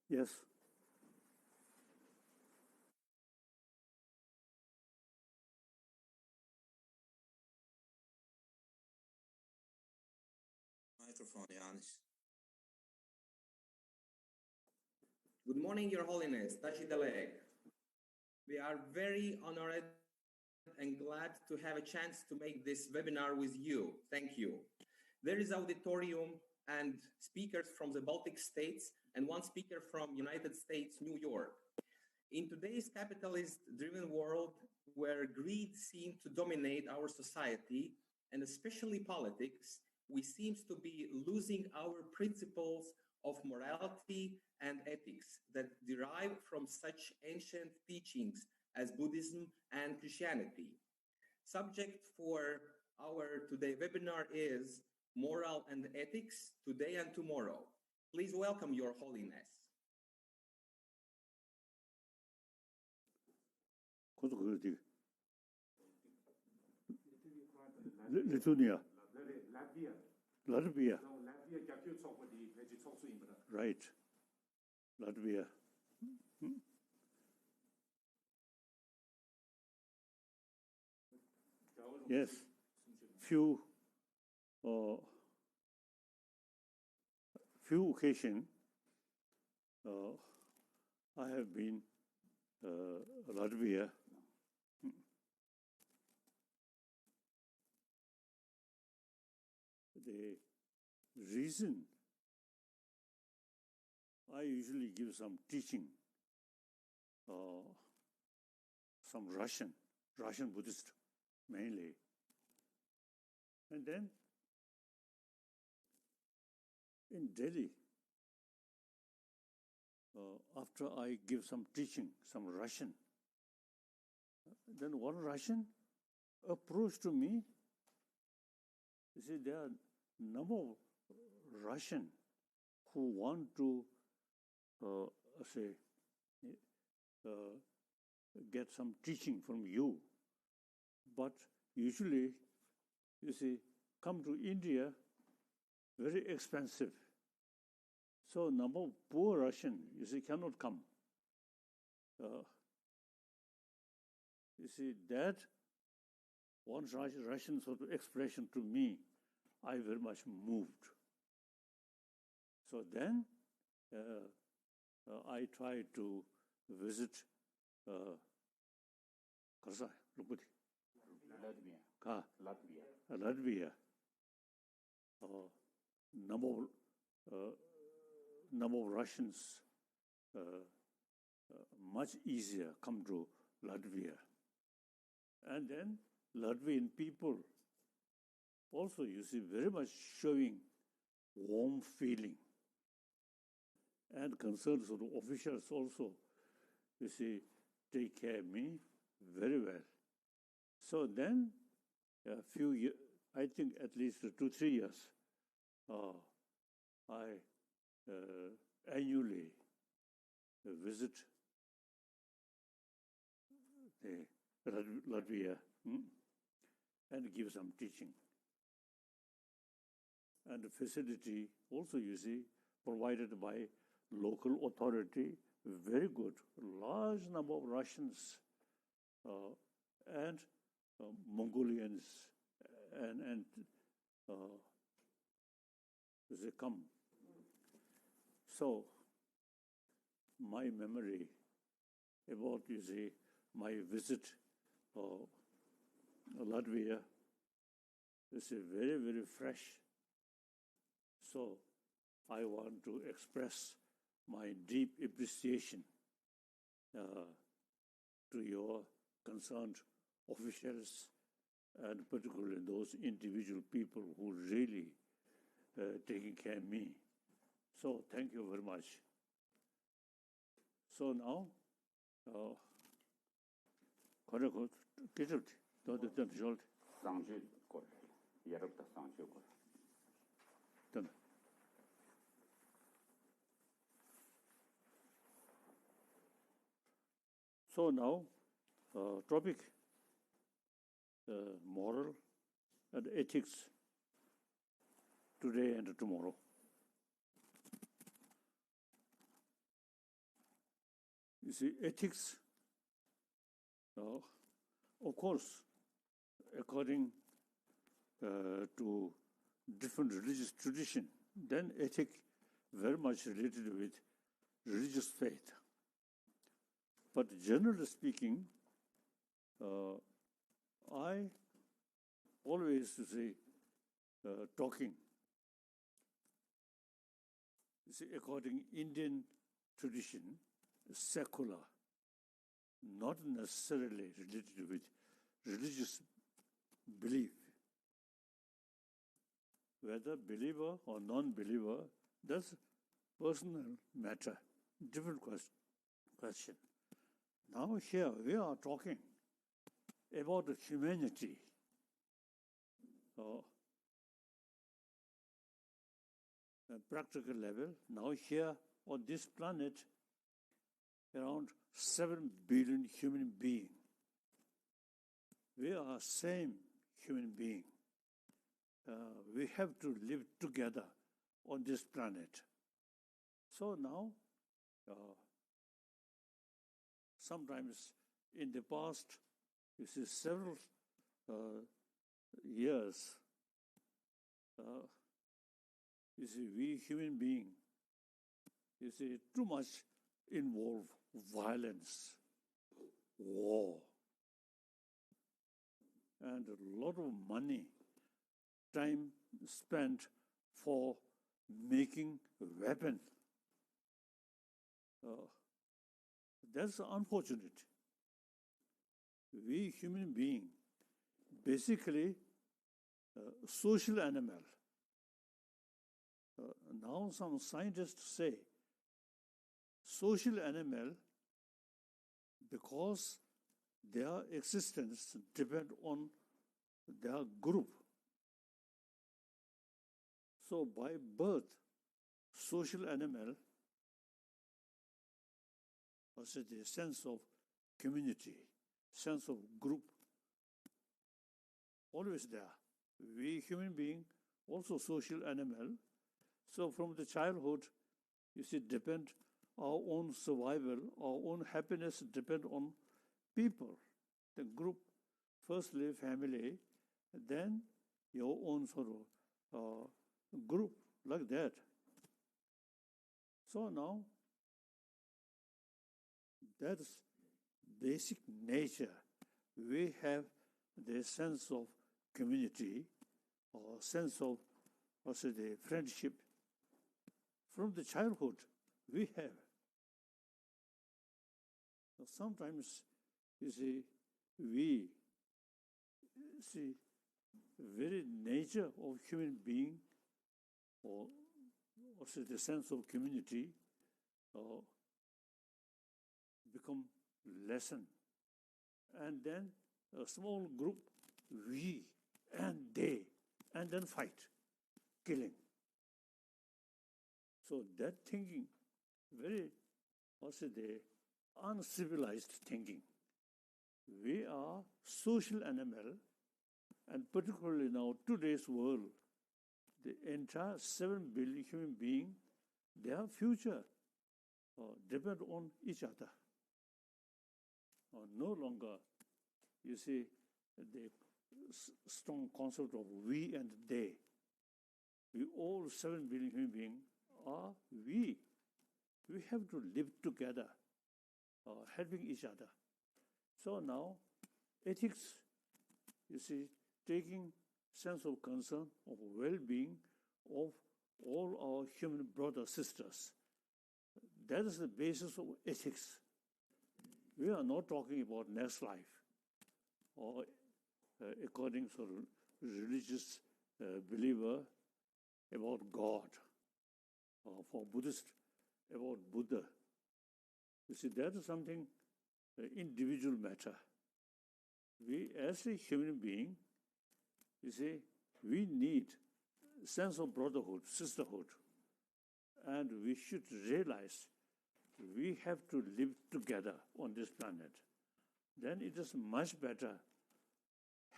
Yes. Microphone, Janis. Good morning, Your Holiness, Tashi Deleg. We are very honored and glad to have a chance to make this webinar with you. Thank you. There is auditorium and speakers from the Baltic States and one speaker from United States, New York. In today's capitalist-driven world, where greed seems to dominate our society, and especially politics, we seem to be losing our principles of morality and ethics that derive from such ancient teachings as Buddhism and Christianity. Subject for our today webinar is Moral and Ethics, Today and Tomorrow. Please welcome Your Holiness. Lithuania. Latvia. Right. Latvia. Yes. Few occasions I have been Latvia. The reason I usually give some teaching, some Russian Buddhist mainly. And then in Delhi, after I give some teaching, some Russian, then one Russian approached to me. You see, there are number of Russian who want to get some teaching from you, but usually, you see, come to India, very expensive. So number of poor Russian, you see, cannot come. You see, that one Russian sort of expression to me, I very much moved. So then I tried to visit Latvia. Number of Russians much easier come to Latvia. And then Latvian people also, you see, very much showing warm feeling. And concerned sort of officials also, you see, take care of me very well. So then, a few years, I think at least 2-3 years, I annually visit Latvia and give some teaching. And the facility also, you see, provided by local authority, very good. Large number of Russians and Mongolians and they come. So my memory about, you see, my visit Latvia is very, very fresh. So I want to express my deep appreciation to your concerned officials and particularly those individual people who really taking care of me. So thank you very much. So now, So now, topic, moral and ethics, today and tomorrow. You see, ethics, of course, according to different religious tradition, then ethic very much related with religious faith. But generally speaking, I always say talking. You see, according Indian tradition, secular, not necessarily related with religious belief. Whether believer or non-believer, that's personal matter, different question. Now here we are talking about the humanity. Practical level, now here on this planet, around 7 billion human beings. We are same human being. We have to live together on this planet. So now, sometimes in the past, you see several years, you see, we human beings, you see, too much involve violence, war, and a lot of money, time spent for making a weapon. That's unfortunate. We human beings, basically, social animal. Now some scientists say social animal because their existence depends on their group. So by birth, social animal, also the sense of community, sense of group, always there. We human being also social animal. So from the childhood, you see, depend our own survival, our own happiness depend on people, the group, firstly family, then your own sort of group, like that. So now, that's basic nature. We have the sense of community or sense of also the friendship from the childhood we have. Sometimes, you see, we see very nature of human being or also the sense of community become lessen. And then a small group, we and they, and then fight, killing. So that thinking, very, also the uncivilized thinking. We are social animal, and particularly now today's world, the entire 7 billion human beings, their future depend on each other. No longer, you see, the strong concept of we and they. We all 7 billion human beings are we. We have to live together, helping each other. So now, ethics, you see, taking sense of concern, of well-being of all our human brothers, sisters. That is the basis of ethics. We are not talking about next life or according to religious believer about God, or for Buddhist about Buddha. You see, that is something individual matter. We, as a human being, you see, we need sense of brotherhood, sisterhood, and we should realize we have to live together on this planet. Then it is much better,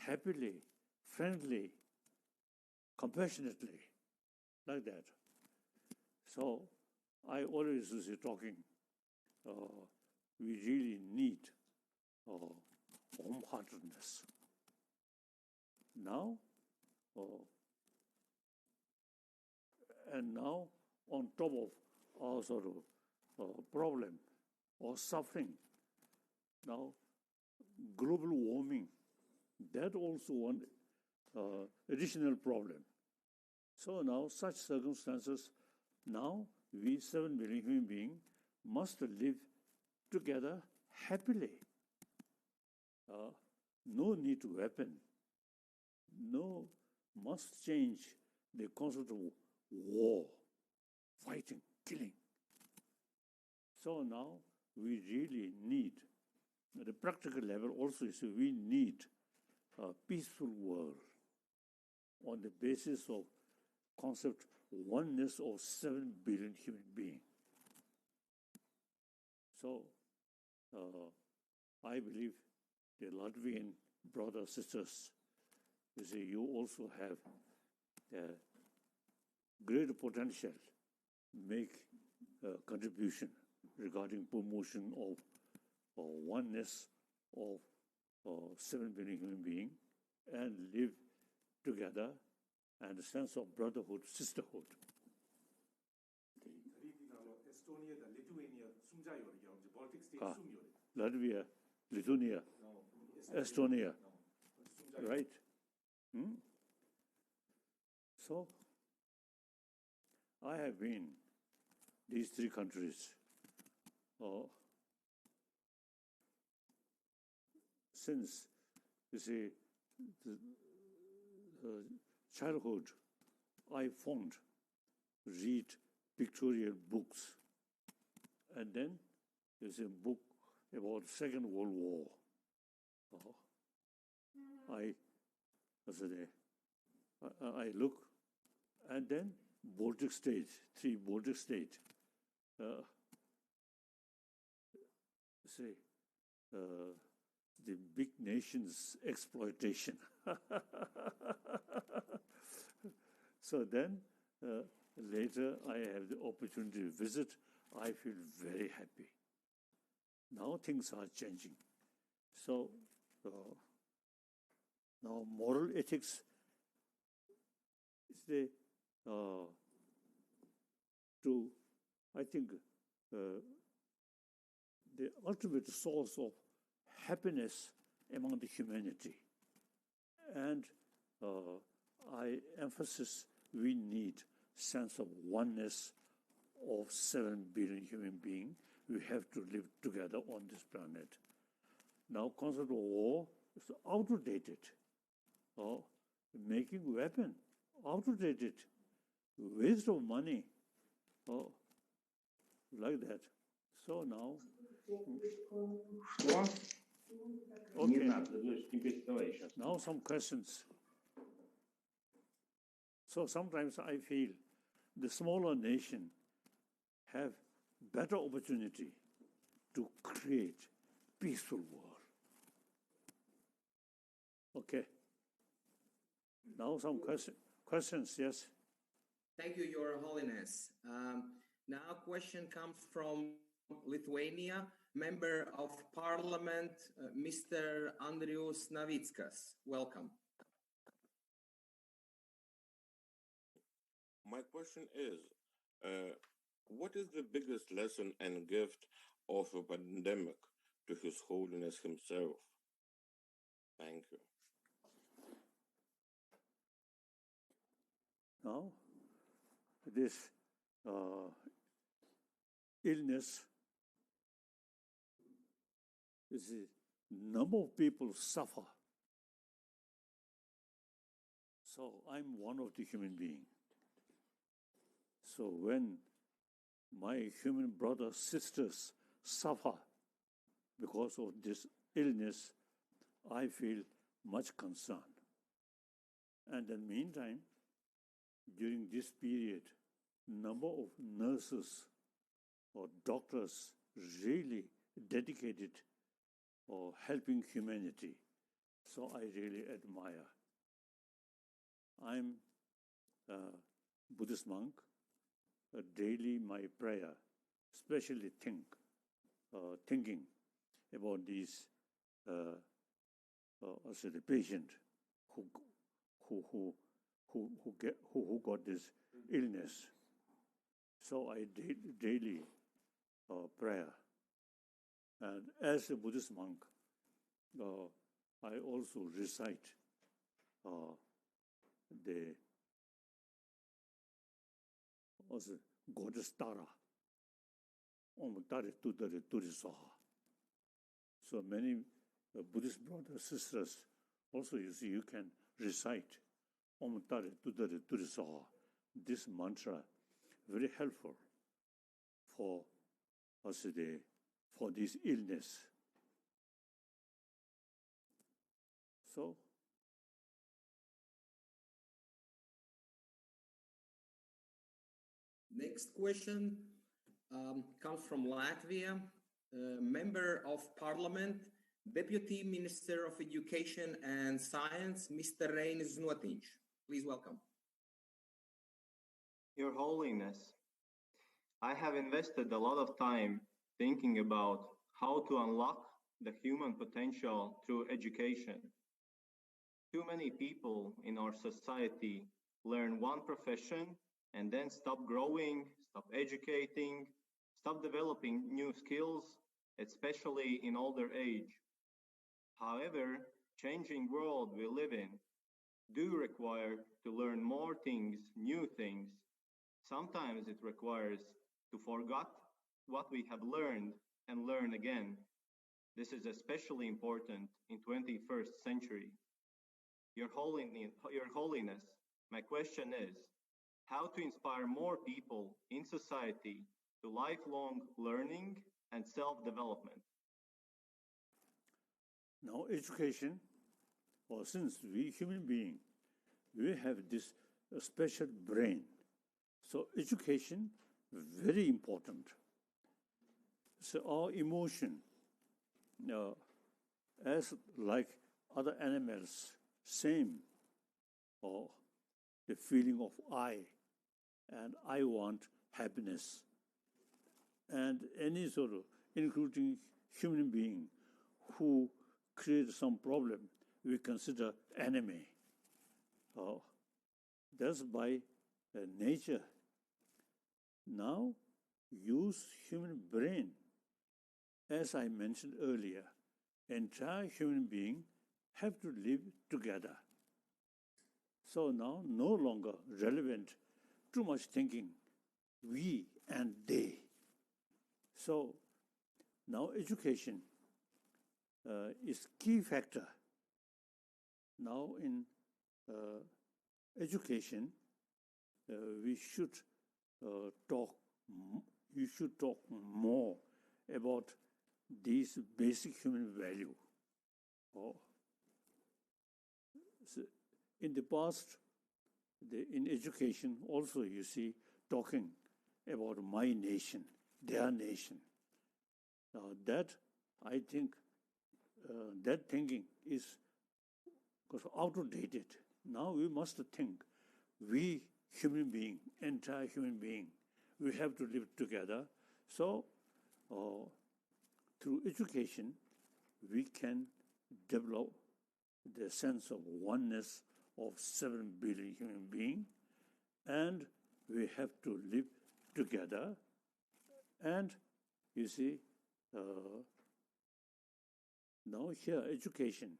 happily, friendly, compassionately, like that. So I always is talking we really need wholeheartedness. Now, and now on top of our sort of problem or suffering, now global warming, that also one additional problem. So now such circumstances, now we 7 billion human beings must live together happily. No need to weapon. No, must change the concept of war, fighting, killing. So now we really need, at the practical level also, we need a peaceful world on the basis of concept oneness of 7 billion human beings. So I believe the Latvian brothers, sisters, you also have great potential to make a contribution regarding promotion of oneness of 7 billion human beings and live together and a sense of brotherhood, sisterhood. Latvia, Lithuania, Estonia, right? So, I have been these 3 countries since, childhood. I found, read pictorial books, and then there's a book about Second World War. I look, and then Baltic States, 3 Baltic States. The big nations' exploitation. So then, later I have the opportunity to visit. I feel very happy. Now things are changing. So now moral ethics is I think, the ultimate source of happiness among the humanity. And I emphasize we need sense of oneness of 7 billion human beings. We have to live together on this planet. Now, concept of war is outdated. Making weapon, outdated. Waste of money, like that. So now, okay. Now some questions. So sometimes I feel the smaller nation have better opportunity to create peaceful world. Okay. Now some questions, yes? Thank you, Your Holiness. Now a question comes from Lithuania, Member of Parliament, Mr. Andrius Navickas. Welcome. My question is, what is the biggest lesson and gift of a pandemic to His Holiness himself? Thank you. Now, this illness is a number of people suffer. So I'm one of the human beings. So when my human brothers, sisters suffer because of this illness, I feel much concerned. And in the meantime, during this period, number of nurses or doctors really dedicated or helping humanity. So I really admire. I'm a Buddhist monk. Daily my prayer, especially think, thinking about these, also the patient who got this illness. So I did daily prayer, and as a Buddhist monk, I also recite the also goddess Tara, Om Tare Tudare Turi Soha. So many Buddhist brothers, sisters, also you see, you can recite Om Tare Tudare Turi Soha. This mantra, very helpful for us today, for this illness. So, next question comes from Latvia. Member of Parliament, Deputy Minister of Education and Science, Mr. Reinis Znotiņš. Please welcome. Your Holiness, I have invested a lot of time thinking about how to unlock the human potential through education. Too many people in our society learn one profession and then stop growing, stop educating, stop developing new skills, especially in older age. However, changing world we live in do require to learn more things, new things. Sometimes it requires to forget what we have learned and learn again. This is especially important in 21st century. Your Holiness, my question is, how to inspire more people in society to lifelong learning and self-development? Now, education, or since we human beings, we have this special brain. So education, very important. So our emotion, as like other animals, same, or the feeling of I, and I want happiness. And any sort of, including human being who create some problem, we consider enemy. That's by nature. Now, use human brain. As I mentioned earlier, entire human being have to live together. So now, no longer relevant, too much thinking, we and they. So now education is key factor. Now in education, we should talk. You should talk more about these basic human value. So in the past, in education, also you see talking about my nation, their nation. Now that I think that thinking is outdated. Now we must think, we human being, entire human being, we have to live together. So through education, we can develop the sense of oneness of 7 billion human beings, and we have to live together. And you see, now here education,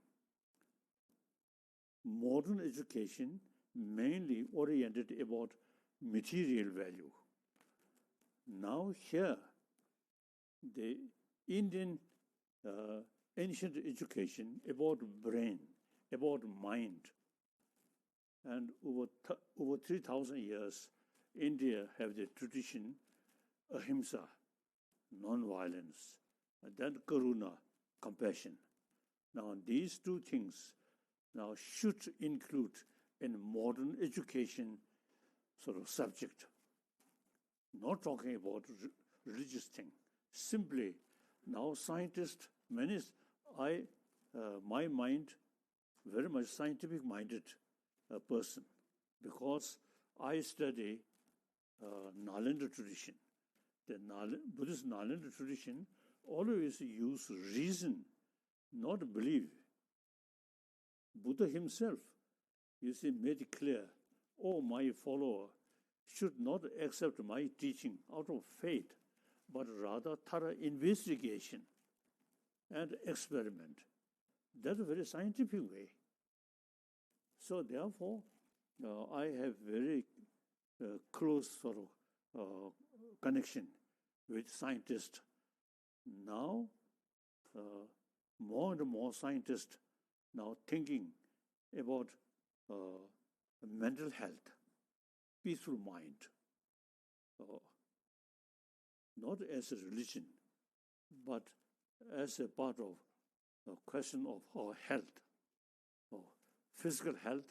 modern education mainly oriented about material value. Now here, the Indian ancient education about brain, about mind, and over 3,000 years, India have the tradition, ahimsa, non-violence, and then karuna, compassion. Now these two things now should include in modern education sort of subject. Not talking about religious thing. Simply, now scientists, my mind, very much scientific-minded person, because I study Nalanda tradition. The Buddhist Nalanda tradition always use reason, not belief. Buddha himself, you see, made it clear, oh, my follower should not accept my teaching out of faith, but rather thorough investigation and experiment. That's a very scientific way. So therefore, I have very close sort of connection with scientists. Now, more and more scientists now thinking about mental health, peaceful mind, not as a religion, but as a part of a question of our health, physical health,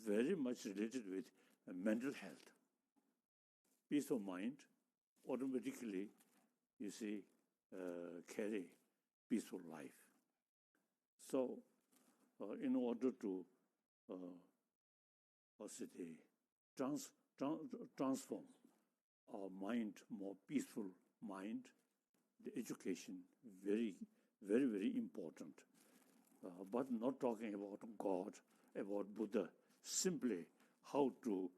very much related with mental health. Peace of mind automatically, you see, carry peaceful life. So, in order to transform our mind, more peaceful mind, the education very, very, very important. But not talking about God, about Buddha, simply how to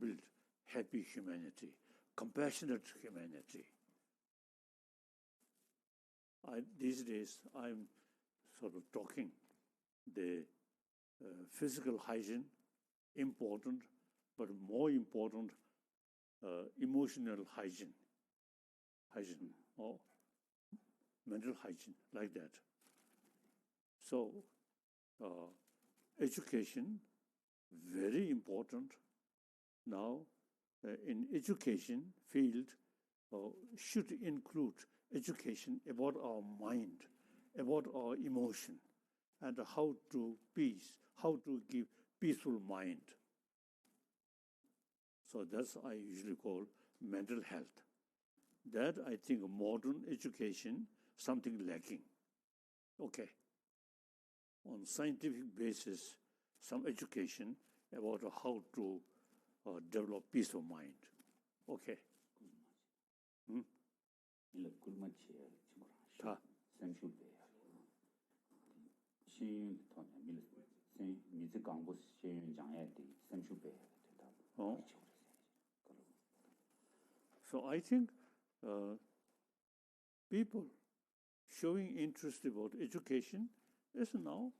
build happy humanity, compassionate humanity. These days, I'm sort of talking the physical hygiene, important, but more important, emotional hygiene or mental hygiene, like that. So, education, very important. Now, in education field, should include education about our mind, about our emotion, and how to give peaceful mind. So that's I usually call mental health. That I think modern education, something lacking. Okay. On scientific basis, some education about how to develop peace of mind. Okay. So I think people showing interest about education is now,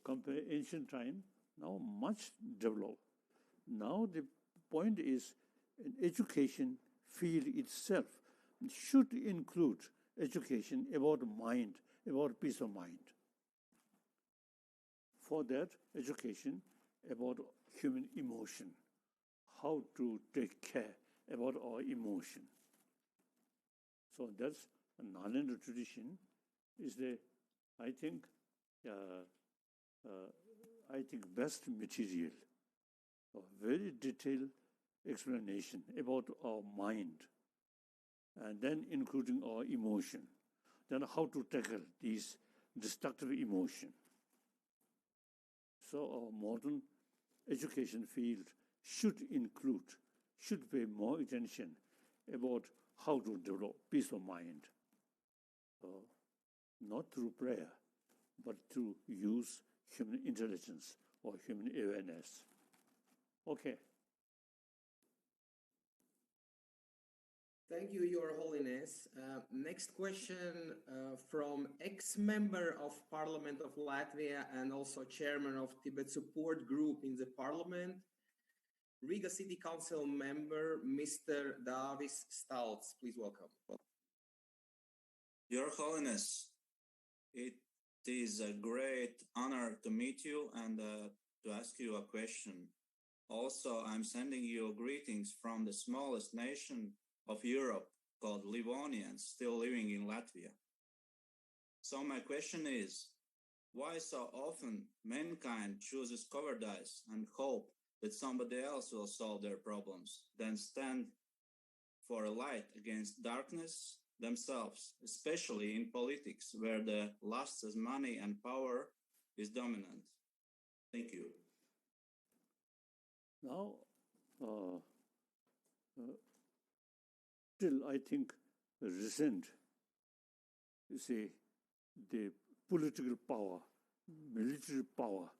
compared ancient time, now much developed. Now the point is, in education field itself should include education about mind, about peace of mind. For that, education about human emotion, how to take care about our emotion. So that's a Nalanda tradition is the, I think, best material, a very detailed explanation about our mind, and then including our emotion, then how to tackle these destructive emotion. So our modern education field should pay more attention about how to develop peace of mind, not through prayer, but to use human intelligence or human awareness. Okay. Thank you, Your Holiness. Next question from ex-member of Parliament of Latvia and also chairman of Tibet Support Group in the Parliament, Riga City Council member, Mr. Dāvis Stalts. Please welcome. Your Holiness, it is a great honor to meet you and to ask you a question. Also, I'm sending you greetings from the smallest nation of Europe called Livonians, still living in Latvia. So my question is, why so often mankind chooses cowardice and hope that somebody else will solve their problems, then stand for a light against darkness themselves, especially in politics, where the lust of money and power is dominant? Thank you. Now, still, I think, resent, you see, the political power, military power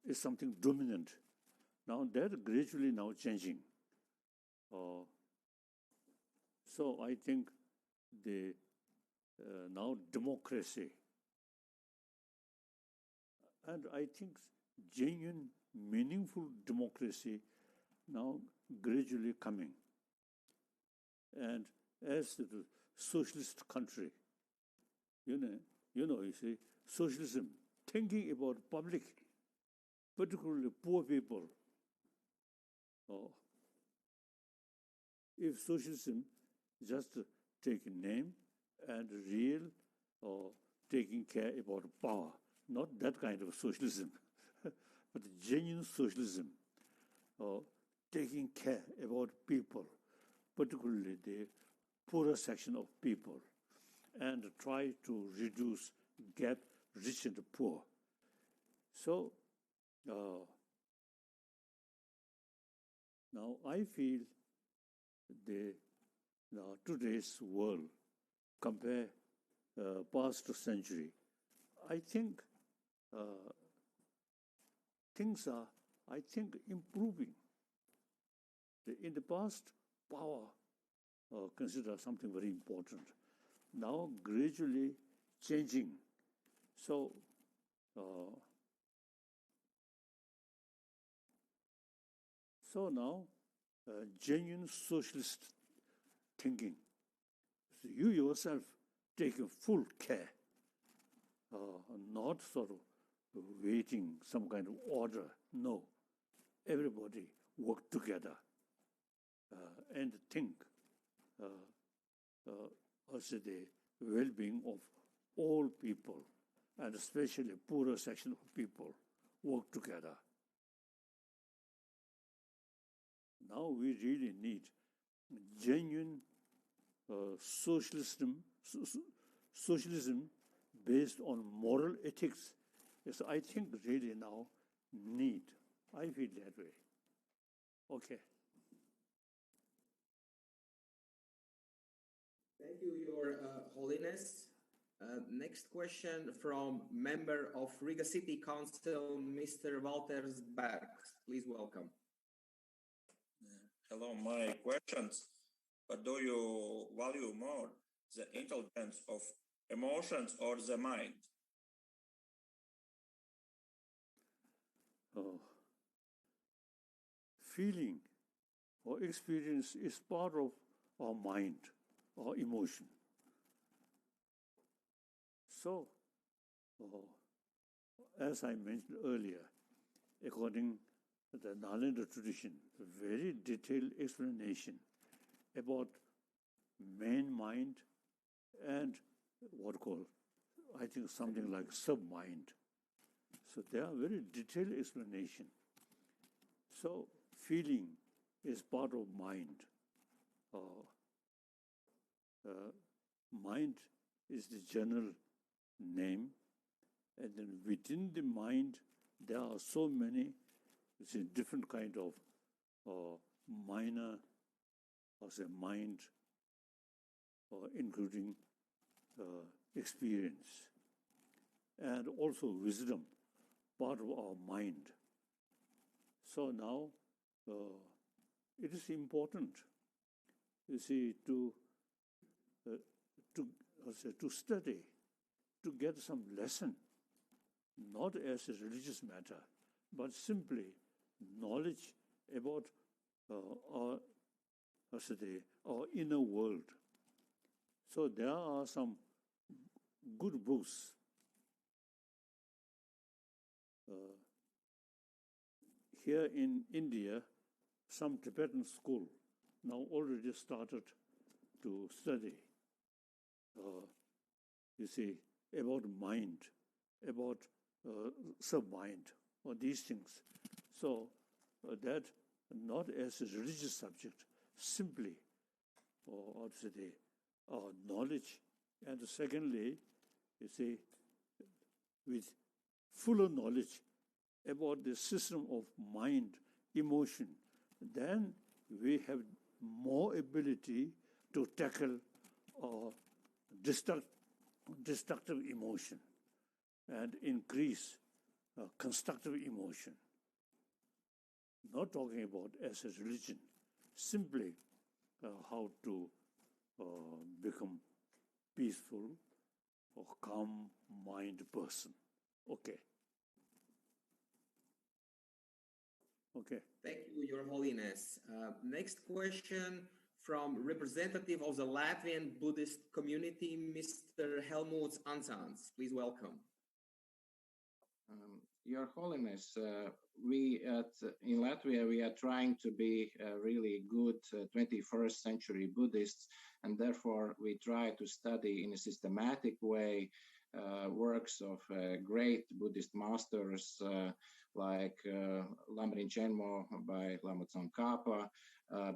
is something dominant. Now that gradually now changing. So I think the now democracy, and I think genuine, meaningful democracy now gradually coming. And as the socialist country, you see, socialism, thinking about public, particularly poor people. If socialism just take name and real or taking care about power, not that kind of socialism, but genuine socialism, taking care about people, particularly the poorer section of people, and try to reduce gap rich and poor. So now I feel today's world compare past century, I think things are, I think, improving. In the past, power considered something very important. Now gradually changing. So now genuine socialist thinking. So you yourself taking full care, not sort of waiting some kind of order. No, everybody work together and think also the well-being of all people, and especially poorer section of people, work together. Now we really need genuine socialism based on moral ethics. Yes, I think really now need. I feel that way. Okay. Thank you, Your Holiness. Next question from member of Riga City Council, Mr. Walter Berg. Please welcome. Hello, my questions. But do you value more the intelligence of emotions or the mind? Feeling or experience is part of our mind or emotion. So, as I mentioned earlier, according to the Nalanda tradition, a very detailed explanation about main mind and what called, I think, something like sub-mind. So there are very detailed explanation. So feeling is part of mind. Mind is the general name, and then within the mind there are so many different kind of minor, mind, including experience, and also wisdom, part of our mind. So now it is important, you see, to study, to get some lesson, not as a religious matter, but simply knowledge about our inner world. So there are some good books. Here in India, some Tibetan school now already started to study, you see, about mind, about sub-mind, or these things. So that not as a religious subject, simply, or knowledge. And secondly, you see, with fuller knowledge about the system of mind, emotion, then we have more ability, to tackle destructive emotion and increase constructive emotion. Not talking about as a religion, simply how to become peaceful or calm mind person. Okay. Thank you, Your Holiness. Next question from representative of the Latvian Buddhist community, Mr. Helmuts Ansans. Please welcome. Your Holiness, in Latvia, we are trying to be really good 21st century Buddhists, and therefore we try to study in a systematic way works of great Buddhist masters like Lama Rinchen by Lama Tsongkhapa,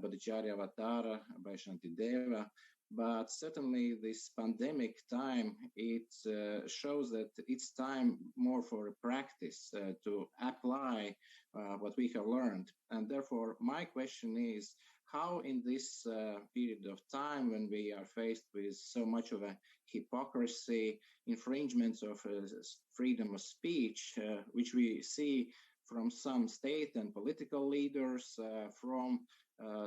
Bodhicharya Avatara by Shantideva. But certainly this pandemic time, it shows that it's time more for practice to apply what we have learned. And therefore, my question is, how in this period of time when we are faced with so much of a hypocrisy, infringements of freedom of speech, which we see from some state and political leaders, from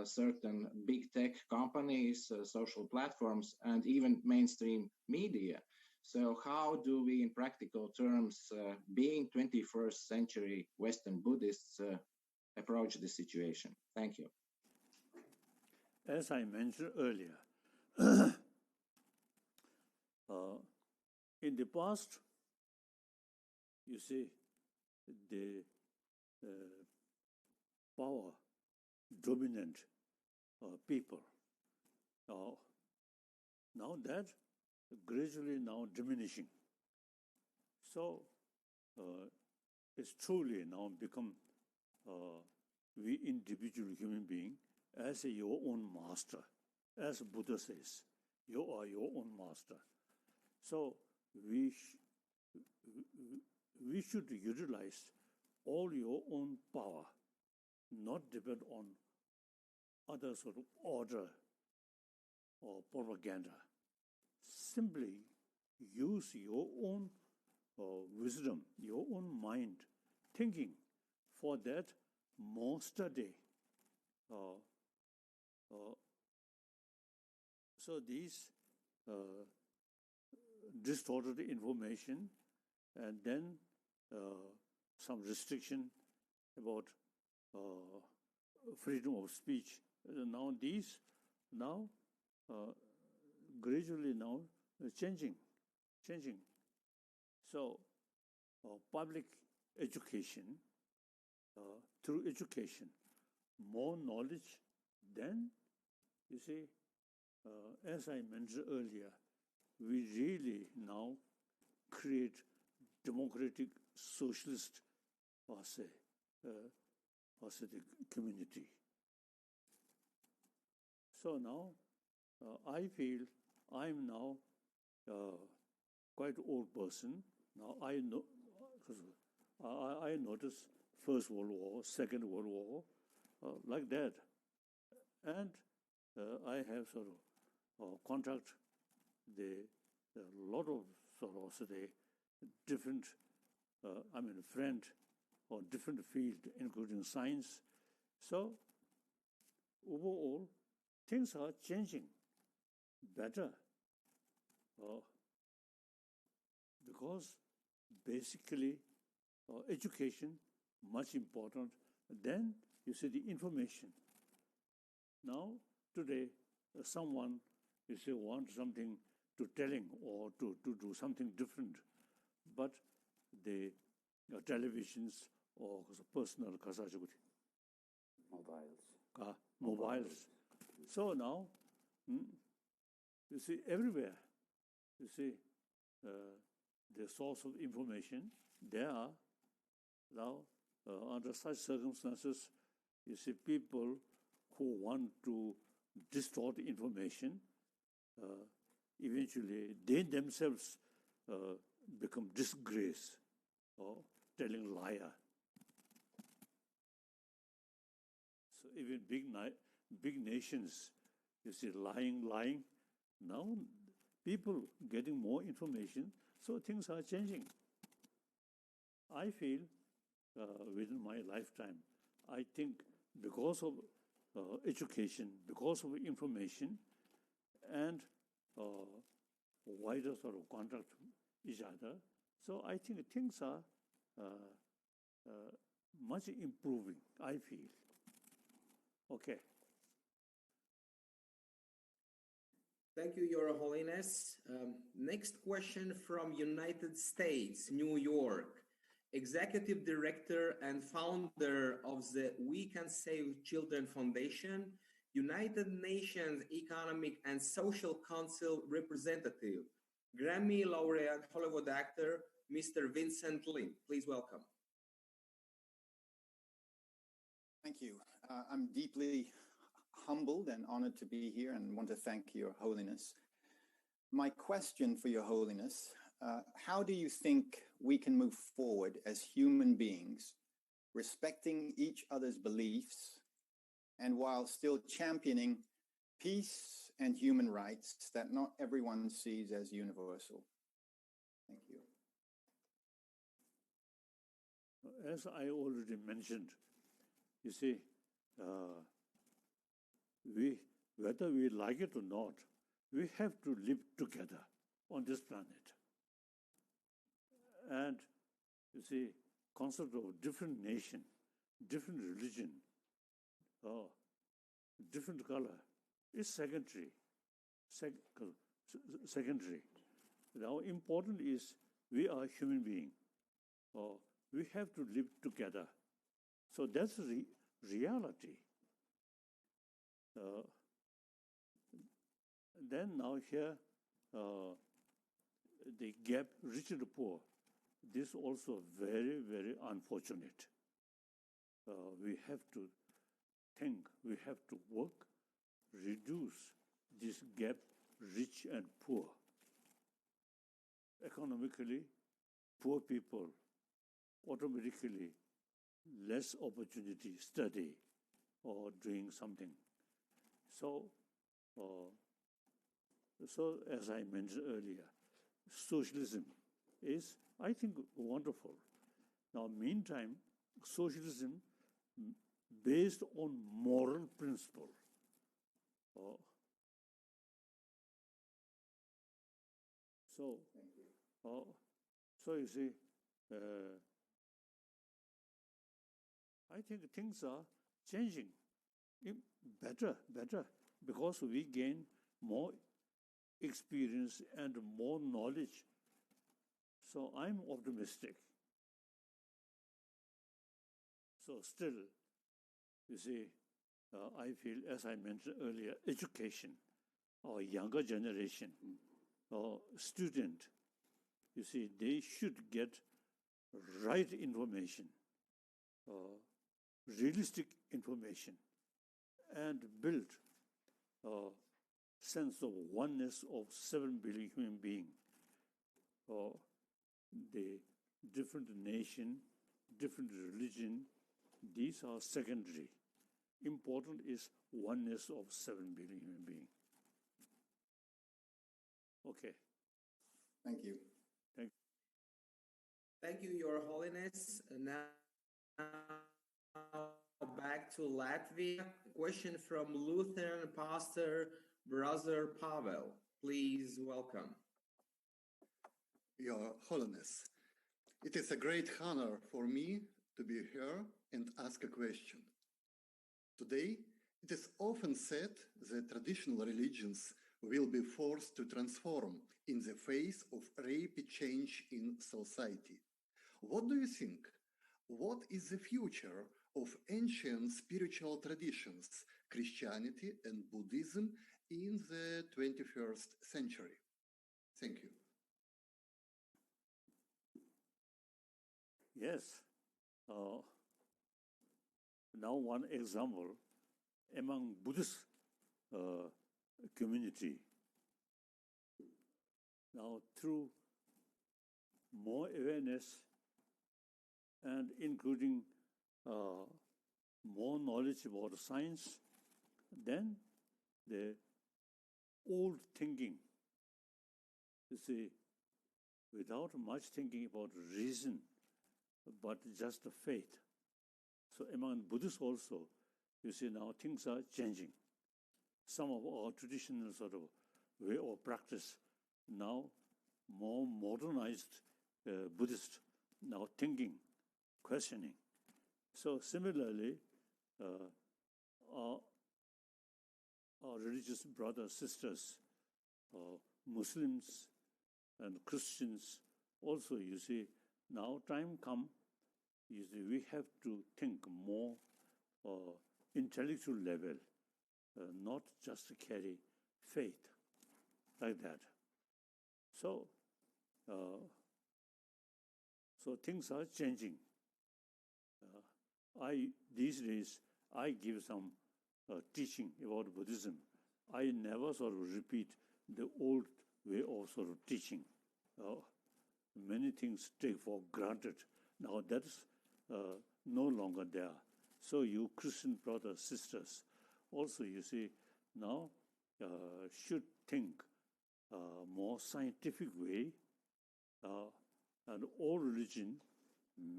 certain big tech companies, social platforms, and even mainstream media. So how do we, in practical terms, being 21st century Western Buddhists, approach the situation? Thank you. As I mentioned earlier, in the past, you see, the power dominant people. Now that gradually now diminishing. So it's truly now become we individual human being as your own master. As Buddha says, you are your own master. So we should utilize all your own power, not depend on other sort of order or propaganda. Simply use your own wisdom, your own mind, thinking for that monster day. So these distorted information and then some restriction about freedom of speech. Now these gradually now changing. So public education, through education, more knowledge, then you see, as I mentioned earlier, we really now create democratic socialist the community. So now I feel I'm now quite old person. Now I know, I noticed First World War, Second World War, like that, and I have sort of contact a lot of sort of the different, friend or different field, including science. So overall, things are changing better because basically education much important. Then you see the information. Now today, someone you say want something to telling or to do something different, but the televisions or personal mobiles. So now you see everywhere. You see the source of information. There are now under such circumstances, you see people who want to distort information. Eventually, they themselves become disgrace or telling liar. So even big nations, You see, lying. Now people getting more information, so things are changing. I feel within my lifetime, I think because of education, because of information, and wider sort of contact with each other, so I think things are much improving, I feel. Okay. Thank you, Your Holiness. Next question from United States, New York. Executive Director and founder of the We Can Save Children Foundation, United Nations Economic and Social Council representative, Grammy laureate Hollywood actor, Mr. Vincent Lim. Please welcome. Thank you. I'm deeply humbled and honored to be here and want to thank Your Holiness. My question for Your Holiness, how do you think we can move forward as human beings, respecting each other's beliefs, and while still championing peace and human rights that not everyone sees as universal? Thank you. As I already mentioned, you see, whether we like it or not, we have to live together on this planet. And you see, concept of different nation, different religion, different color is secondary. Secondary. Now, important is we are human beings. We have to live together. So that's the reality. Then now here, the gap rich and poor. This also very, very unfortunate. We have to think, we have to work, reduce this gap rich and poor. Economically, poor people automatically less opportunity study or doing something. So as I mentioned earlier, socialism is, I think, wonderful. Now, meantime, socialism based on moral principle. So you see, I think things are changing better, because we gain more experience and more knowledge. So I'm optimistic. So still, you see, I feel, as I mentioned earlier, education, or younger generation, or student, you see, they should get right information, realistic information, and build a sense of oneness of 7 billion human beings. The different nation, different religion, these are secondary. Important is oneness of 7 billion human beings. Okay. Thank you. Thank you, Your Holiness. Now back to Latvia. Question from Lutheran pastor, Brother Pavel. Please welcome. Your Holiness, it is a great honor for me to be here and ask a question. Today, it is often said that traditional religions will be forced to transform in the face of rapid change in society. What do you think? What is the future of ancient spiritual traditions, Christianity and Buddhism in the 21st century? Thank you. Yes. Now one example, among Buddhist community, now through more awareness and including more knowledge about science, then the old thinking. You see, without much thinking about reason, but just the faith. So among Buddhists also, you see now things are changing. Some of our traditional sort of way of practice now more modernized Buddhist now thinking, questioning. So similarly, our religious brothers, sisters, Muslims and Christians also, you see, now time come, you see, we have to think more intellectual level, not just carry faith like that. So, so things are changing. These days, I give some teaching about Buddhism. I never sort of repeat the old way of sort of teaching. Many things take for granted. Now that's no longer there. So you Christian brothers, sisters, also you see now should think more scientific way, and all religion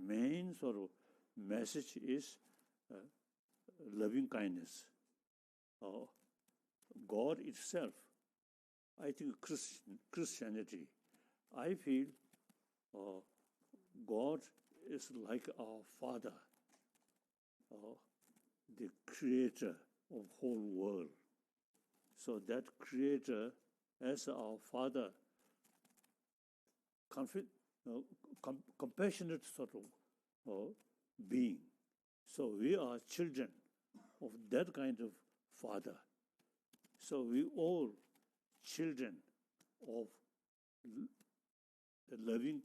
main sort of message is loving kindness. God itself, I think Christianity, I feel God is like our Father, the creator of whole world. So that creator as our Father, compassionate sort of being. So we are children of that kind of Father. So we all children of the loving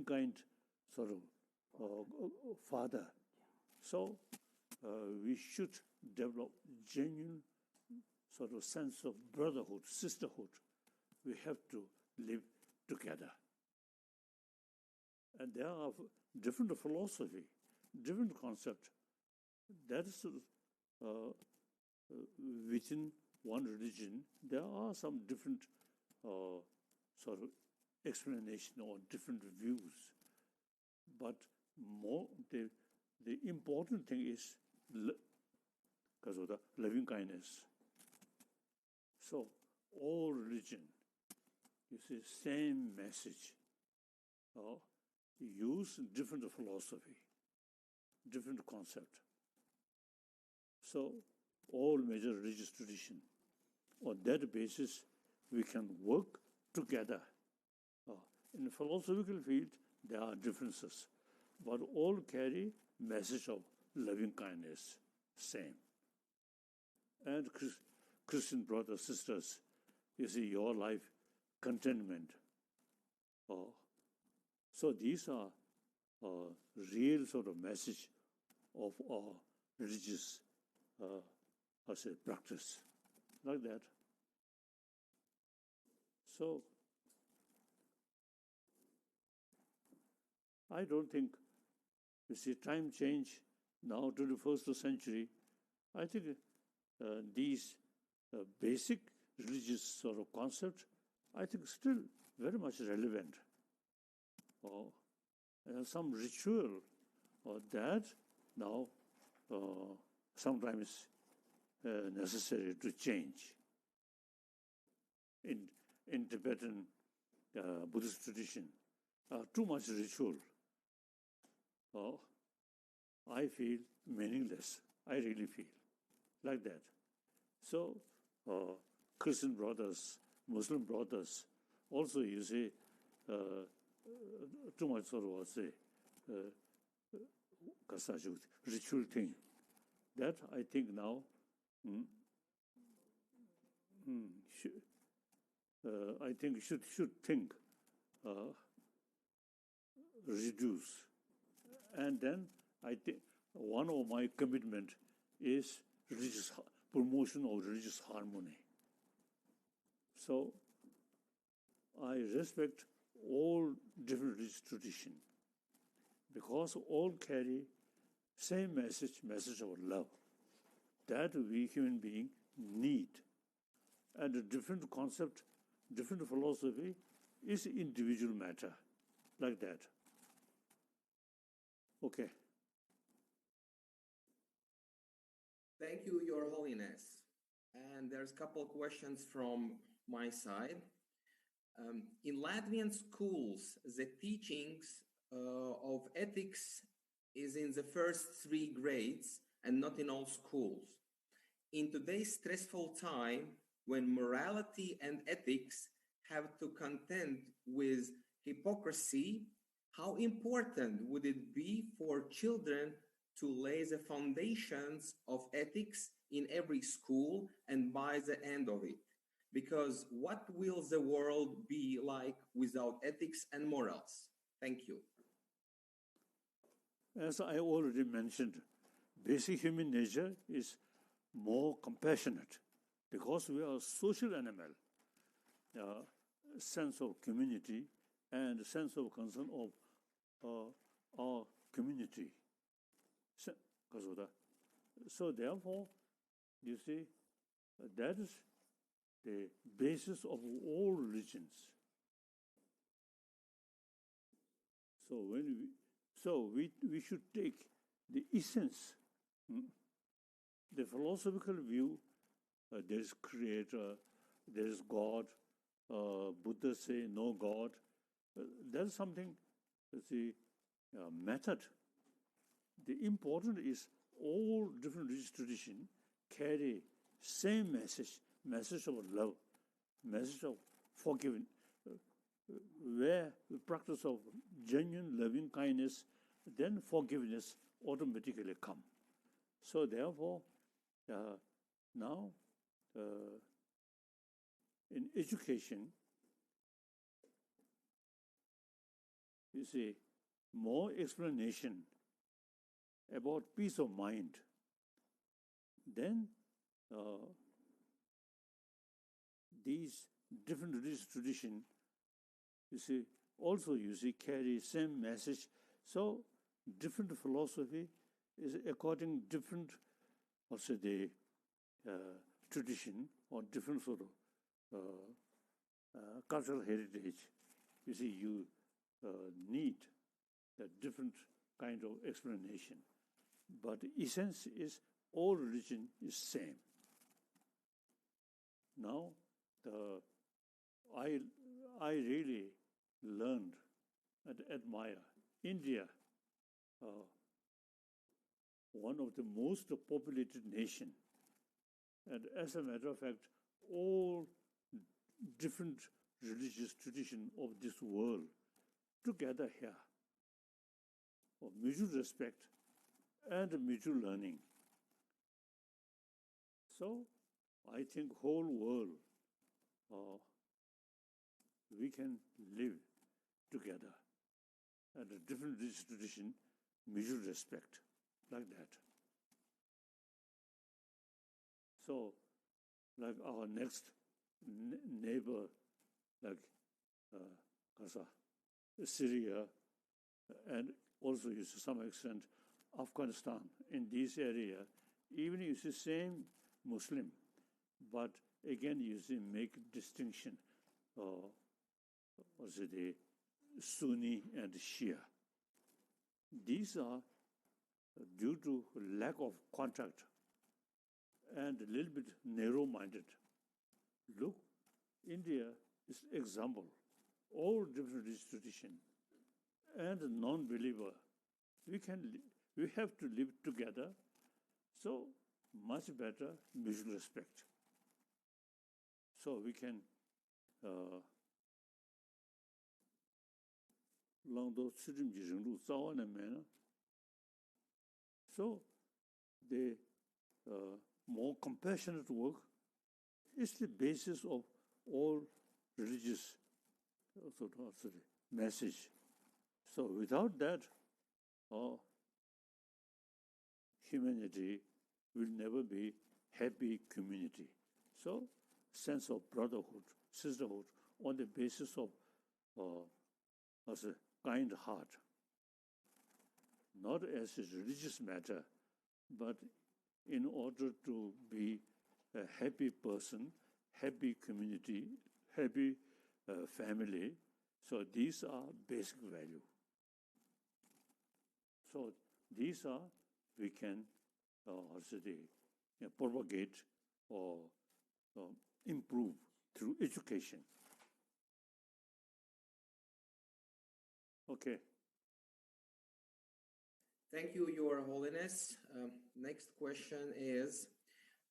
kind sort of Father. So we should develop genuine sort of sense of brotherhood, sisterhood. We have to live together. And there are different philosophy, different concept. That is within one religion, there are some different sort of explanation or different views. But more the important thing is because of the loving kindness. So all religion, you see, same message. Use different philosophy, different concept. So all major religious tradition, on that basis, we can work together. In the philosophical field, there are differences, but all carry message of loving kindness, same. And Christian brothers, sisters, you see, your life, contentment. So these are real sort of message of our religious practice, like that. So I don't think, you see, time change now to the 21st century. I think these basic religious sort of concept, I think still very much relevant. Some ritual that now sometimes necessary to change. In Tibetan Buddhist tradition, too much ritual, I feel meaningless. I really feel like that. So Christian brothers, Muslim brothers, also you see too much sort of ritual thing. That I think now I think should think reduce. And then I think one of my commitment is promotion of religious harmony. So I respect all different religious tradition because all carry same message of love that we human beings need. and a different concept, different philosophy is individual matter, like that. Okay. Thank you, Your Holiness. And there's a couple of questions from my side. In Latvian schools, the teachings of ethics is in the first 3 grades and not in all schools. In today's stressful time, when morality and ethics have to contend with hypocrisy, how important would it be for children to lay the foundations of ethics in every school and by the end of it? Because what will the world be like without ethics and morals? Thank you. As I already mentioned, basic human nature is more compassionate because we are a social animal. Sense of community and sense of concern of our community. So therefore, you see, that is the basis of all religions. So we should take the essence, the philosophical view. There is Creator, there is God. Buddha say no God. That's something. The method. The important is all different religious traditions carry same message of love, message of forgiving, where the practice of genuine loving kindness, then forgiveness automatically come. So therefore, now in education, you see, more explanation about peace of mind, then these different religious traditions, also carry same message. So different philosophy is according different, also the tradition or different sort of cultural heritage. You need a different kind of explanation. But the essence is all religion is same. Now, I really learned and admire India, one of the most populated nation. And as a matter of fact, all different religious traditions of this world together here, of mutual respect and mutual learning. So I think whole world we can live together and a different religious tradition, mutual respect, like that. So, like our next neighbor, like Gaza, Syria, and also to some extent Afghanistan, in this area, even you see same Muslim, but again you see make distinction, also the Sunni and Shia. These are due to lack of contact and a little bit narrow-minded. Look, India is example. All different tradition and non-believer, we have to live together. So much better mutual respect. So we can so the more compassionate work is the basis of all religious message. So without that, humanity will never be happy community. So sense of brotherhood, sisterhood, on the basis of as a kind heart, not as a religious matter, but in order to be a happy person, happy community, happy family. So these are basic value. So these are we can propagate or improve through education. Okay. Thank you, Your Holiness. Next question is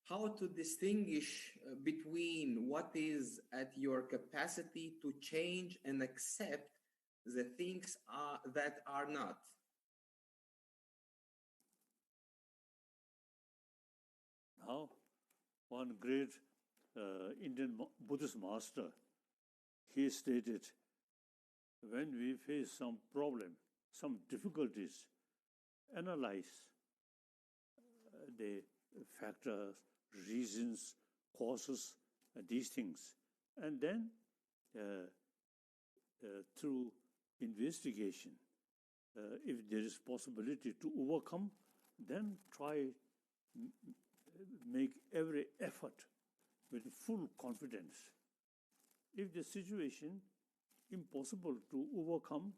how to distinguish between what is at your capacity to change and accept the things that are not. Now, one great Indian Buddhist master, he stated, when we face some problem, some difficulties, analyze the factors, reasons, causes, these things. And then through investigation, if there is possibility to overcome, then try make every effort with full confidence. If the situation impossible to overcome,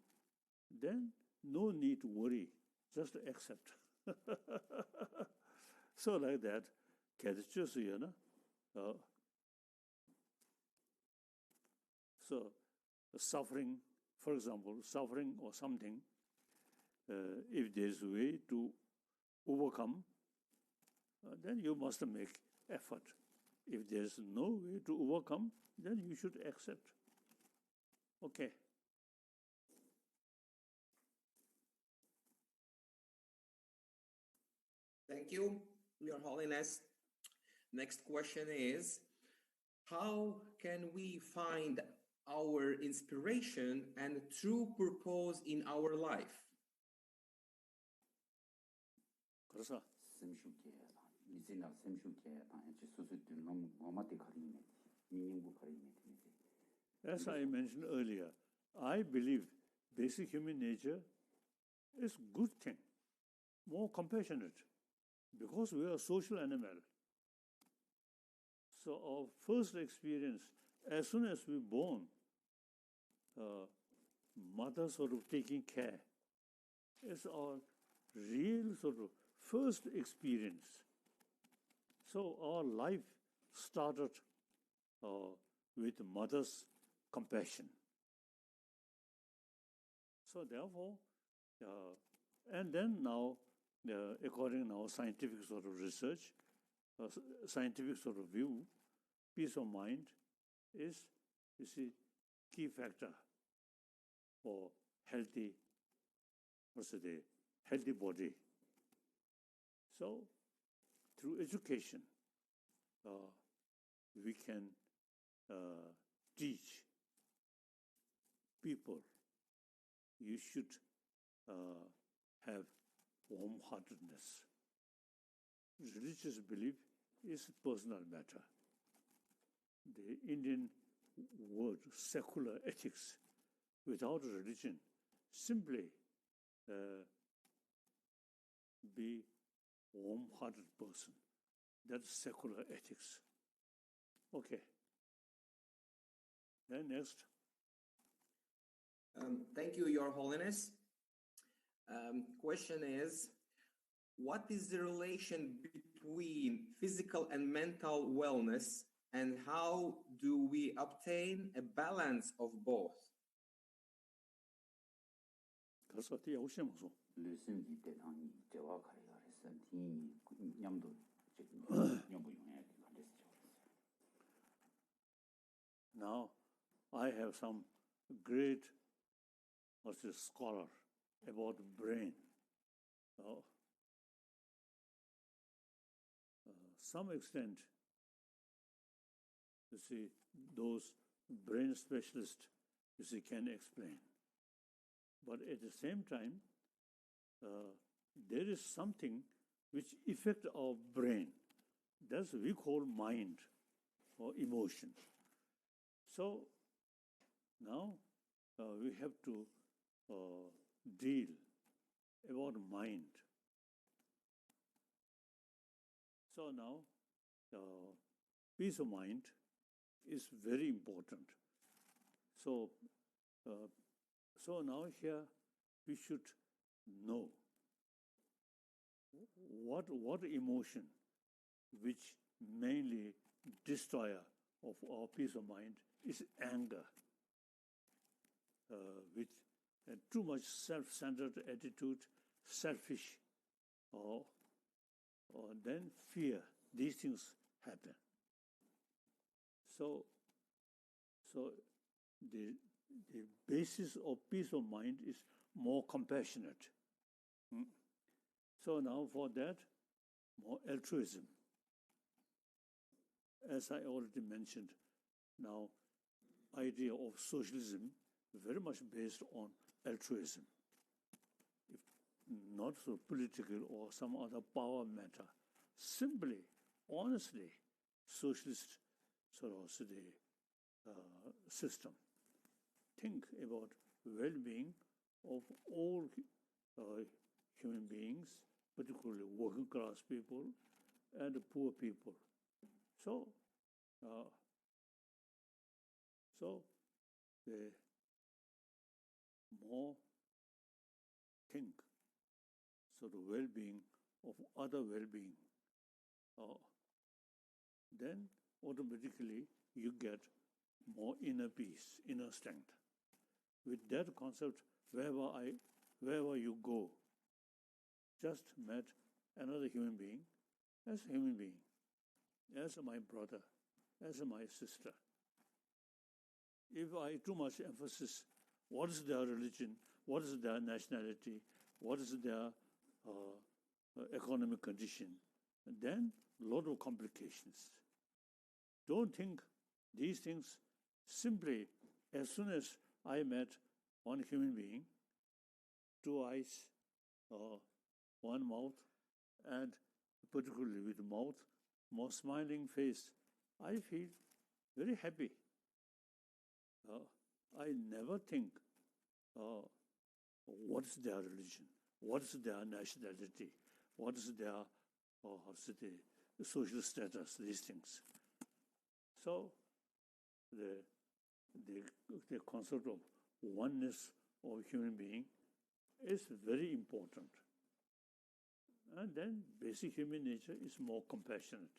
then no need to worry, just accept. So like that, so suffering, for example, suffering or something, if there's a way to overcome, then you must make effort. If there's no way to overcome, then you should accept. Okay. Thank you, Your Holiness. Next question is, how can we find our inspiration and true purpose in our life? 그래서 as I mentioned earlier, I believe basic human nature is good thing, more compassionate, because we are a social animal. So our first experience, as soon as we're born, mother sort of taking care, is our real sort of first experience. So our life started with mother's compassion. So therefore, and then now, according to our scientific sort of research, scientific sort of view, peace of mind is, you see, key factor for healthy body. So through education, we can teach people you should have warm-heartedness. Religious belief is a personal matter. The Indian word secular ethics, without religion, simply be warm-hearted person. That's secular ethics. Okay. Then next. Thank you, Your Holiness. Question is, what is the relation between physical and mental wellness, and how do we obtain a balance of both? Now, I have some great scholar about brain. Some extent, you see, those brain specialists, you see, can explain. But at the same time, there is something which affects our brain. That's what we call mind or emotion. So now we have to deal about mind. So now, peace of mind is very important. So, so now here we should know what emotion which mainly destroyer of our peace of mind is anger, with too much self-centered attitude, selfish, or then fear. These things happen. So the basis of peace of mind is more compassionate. So now for that, more altruism. As I already mentioned, now idea of socialism very much based on altruism. If not so political or some other power matter, simply, honestly, socialist sort of the system. Think about well-being of all human beings, particularly working class people and poor people. So the more think, so the well-being of other well-being, then automatically you get more inner peace, inner strength. With that concept, wherever you go, just met another human being as a human being, as my brother, as my sister. If I too much emphasis what is their religion, what is their nationality, what is their economic condition, then a lot of complications. Don't think these things simply as soon as I met one human being, two eyes, one mouth, and particularly with mouth, more smiling face, I feel very happy. I never think what is their religion, what is their nationality, what is their social status, these things. So the concept of oneness of human being is very important. And then basic human nature is more compassionate.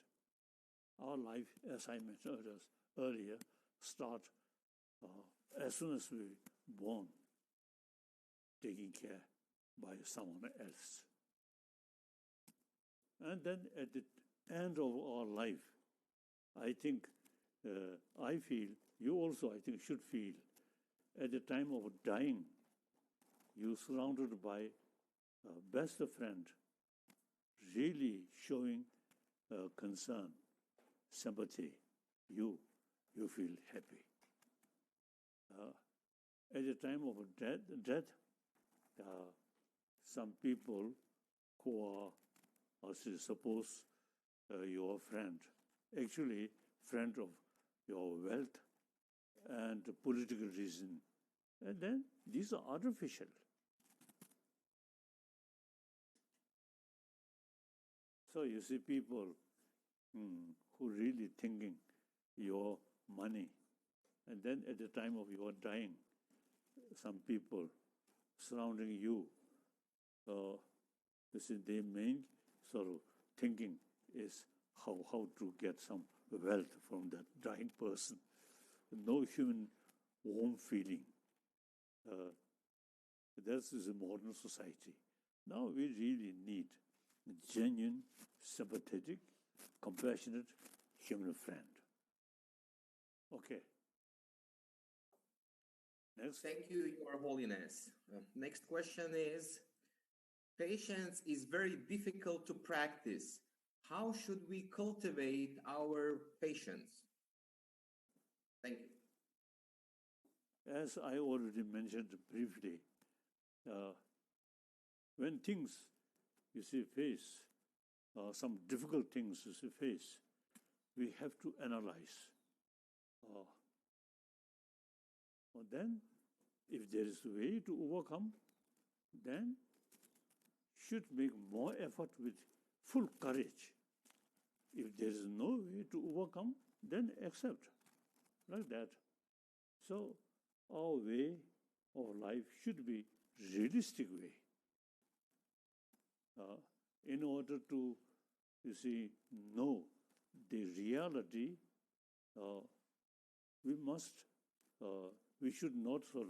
Our life, as I mentioned earlier, start as soon as we're born, taking care by someone else. And then at the end of our life, I think, I feel, you also, I think, should feel, at the time of dying, you're surrounded by a best friend, really showing concern, sympathy. You feel happy. At the time of death, some people who are, suppose, your friend, actually friend of your wealth and political reason, and then these are artificial. So you see people who really thinking your money, and then at the time of your dying, some people surrounding you, you see, their main sort of thinking is how to get some wealth from that dying person. No human warm feeling. This is a modern society. Now we really need a genuine, sympathetic, compassionate human friend. Okay. Next. Thank you, Your Holiness. Next question is, patience is very difficult to practice. How should we cultivate our patience? Thank you. As I already mentioned briefly, when things you see face, some difficult things you see face, we have to analyze. Then, if there is a way to overcome, then should make more effort with full courage. If there is no way to overcome, then accept. like that. So our way of life should be realistic way. In order to, you see, know the reality, we should not sort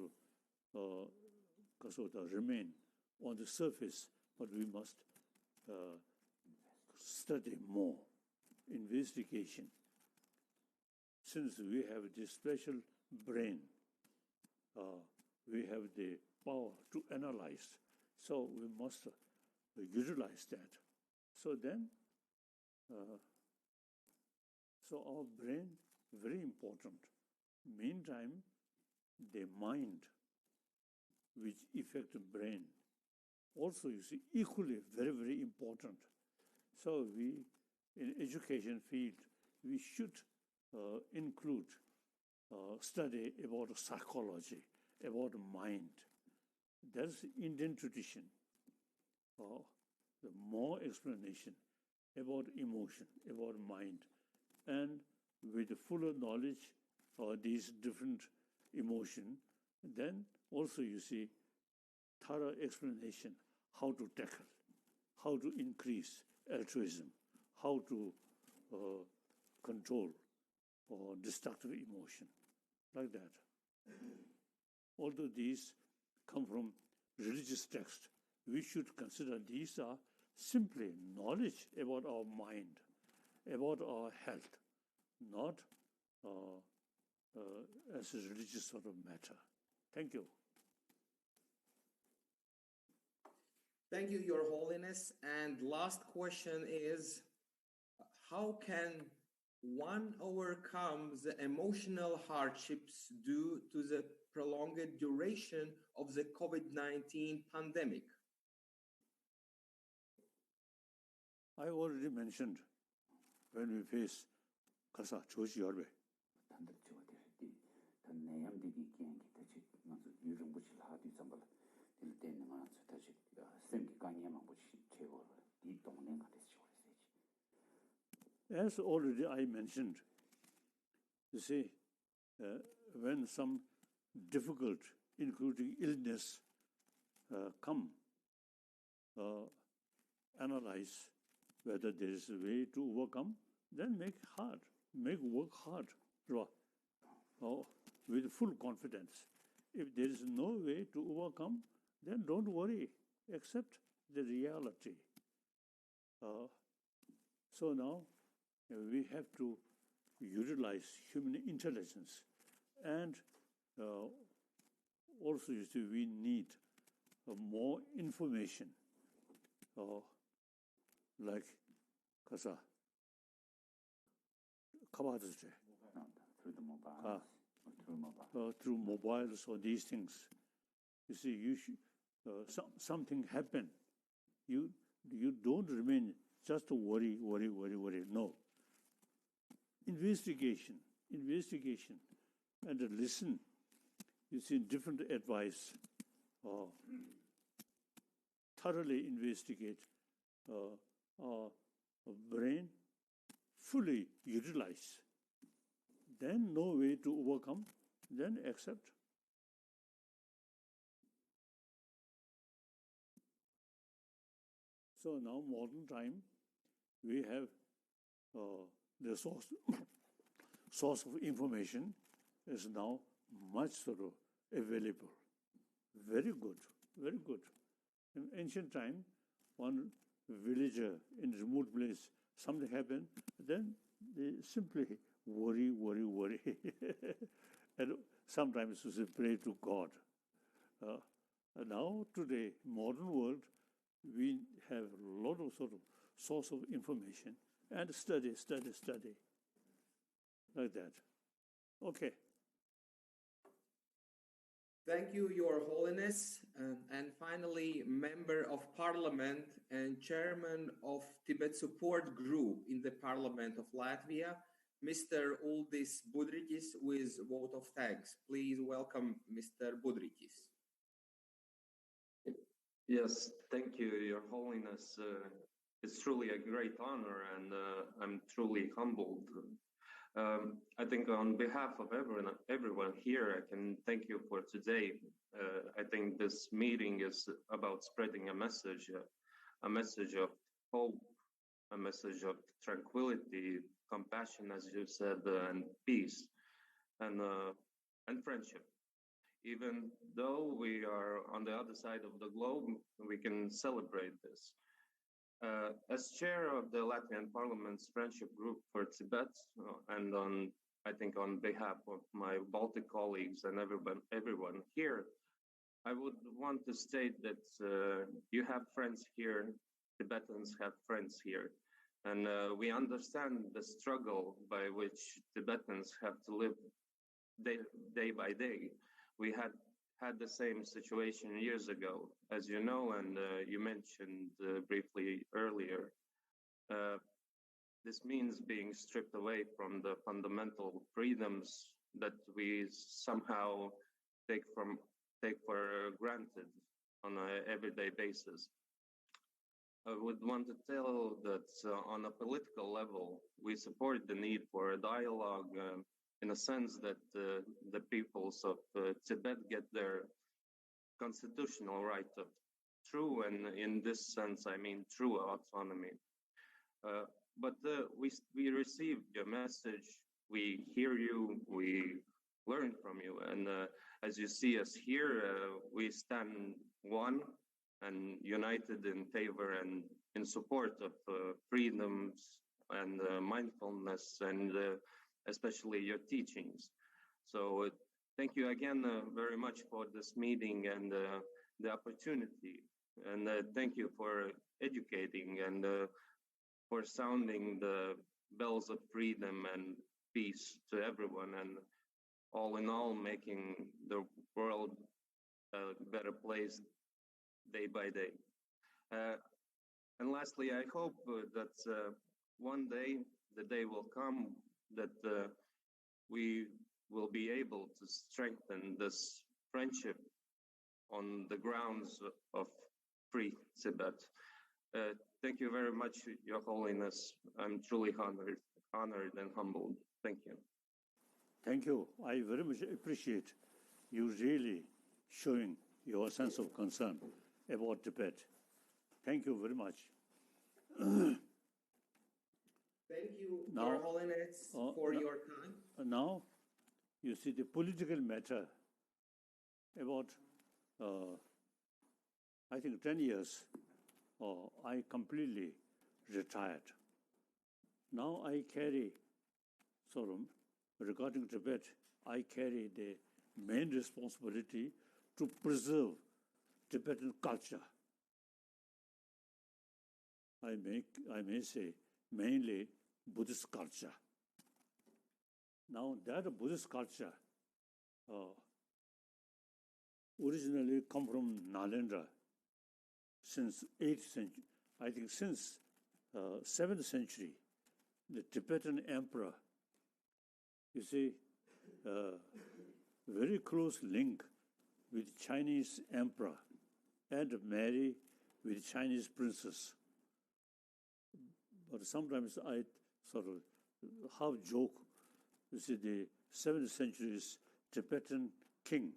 of remain on the surface, but we must study more, investigation. Since we have this special brain, we have the power to analyze, so we must utilize that. So then, so our brain, very important. Meantime, the mind, which affect the brain, also, you see, equally very, very important. So we, in education field, we should include study about psychology, about mind. That's Indian tradition. The more explanation about emotion, about mind, and with the fuller knowledge of these different emotion, then also you see thorough explanation how to tackle, how to increase altruism, how to control destructive emotion, like that. Although these come from religious text, we should consider these are simply knowledge about our mind, about our health, not as a religious sort of matter. Thank you. Thank you, Your Holiness. And last question is, how can one overcome the emotional hardships due to the prolonged duration of the COVID-19 pandemic? I already mentioned when we face kasa choshi yorbe. As already I mentioned, you see, when some difficult, including illness, come, analyze whether there is a way to overcome, then make work hard, with full confidence. If there is no way to overcome, then don't worry, accept the reality. So now we have to utilize human intelligence, and also you see we need more information, like kasa through mobiles or these things. You see, something happen. You don't remain just to worry. No. Investigation, and listen. You see, different advice. Thoroughly investigate. Brain fully utilize. Then no way to overcome. Then accept. So now, modern time, we have the source of information is now much sort of available. Very good. In ancient time, one villager in a remote place, something happened, then they simply worry. And sometimes you say, pray to God. Now, today, modern world, we have a lot of sort of source of information and study, like that. Okay. Thank you, Your Holiness. And finally, Member of Parliament and Chairman of Tibet Support Group in the Parliament of Latvia, Mr. Uldis Budritis, with vote of thanks. Please welcome Mr. Budritis. Yes, thank you, Your Holiness. It's truly a great honor, and I'm truly humbled. I think on behalf of everyone here, I can thank you for today. I think this meeting is about spreading a message of hope, a message of tranquility, compassion, as you said, and peace, and friendship. Even though we are on the other side of the globe, we can celebrate this. As chair of the Latvian Parliament's Friendship Group for Tibet, and I think on behalf of my Baltic colleagues and everyone here, I would want to state that you have friends here, Tibetans have friends here, and we understand the struggle by which Tibetans have to live day by day. We had the same situation years ago, as you know, and you mentioned briefly earlier. This means being stripped away from the fundamental freedoms that we somehow take for granted on an everyday basis. I would want to tell that on a political level, we support the need for a dialogue in a sense that the peoples of Tibet get their constitutional right of true, and in this sense, I mean true autonomy. But we received your message, we hear you, we learn from you, and as you see us here, we stand one and united in favor and in support of freedoms and mindfulness and especially your teachings. So thank you again very much for this meeting and the opportunity. And thank you for educating and for sounding the bells of freedom and peace to everyone. And all in all, making the world a better place day by day. And lastly, I hope that one day, the day will come that we will be able to strengthen this friendship on the grounds of free Tibet. Thank you very much, Your Holiness. I'm truly honored and humbled. Thank you. Thank you. I very much appreciate you really showing your sense of concern about Tibet. Thank you very much. Thank you, now, Your Holiness, for your time. Now, you see the political matter about, I think 10 years, I completely retired. Now I carry, regarding Tibet, I carry the main responsibility to preserve Tibetan culture. I may say mainly Buddhist culture. Now that Buddhist culture originally come from Nalanda since 8th century. I think since 7th century, the Tibetan emperor, you see, very close link with Chinese emperor and marry with Chinese princess. But sometimes I sort of half joke. You see, the 7th century's Tibetan king,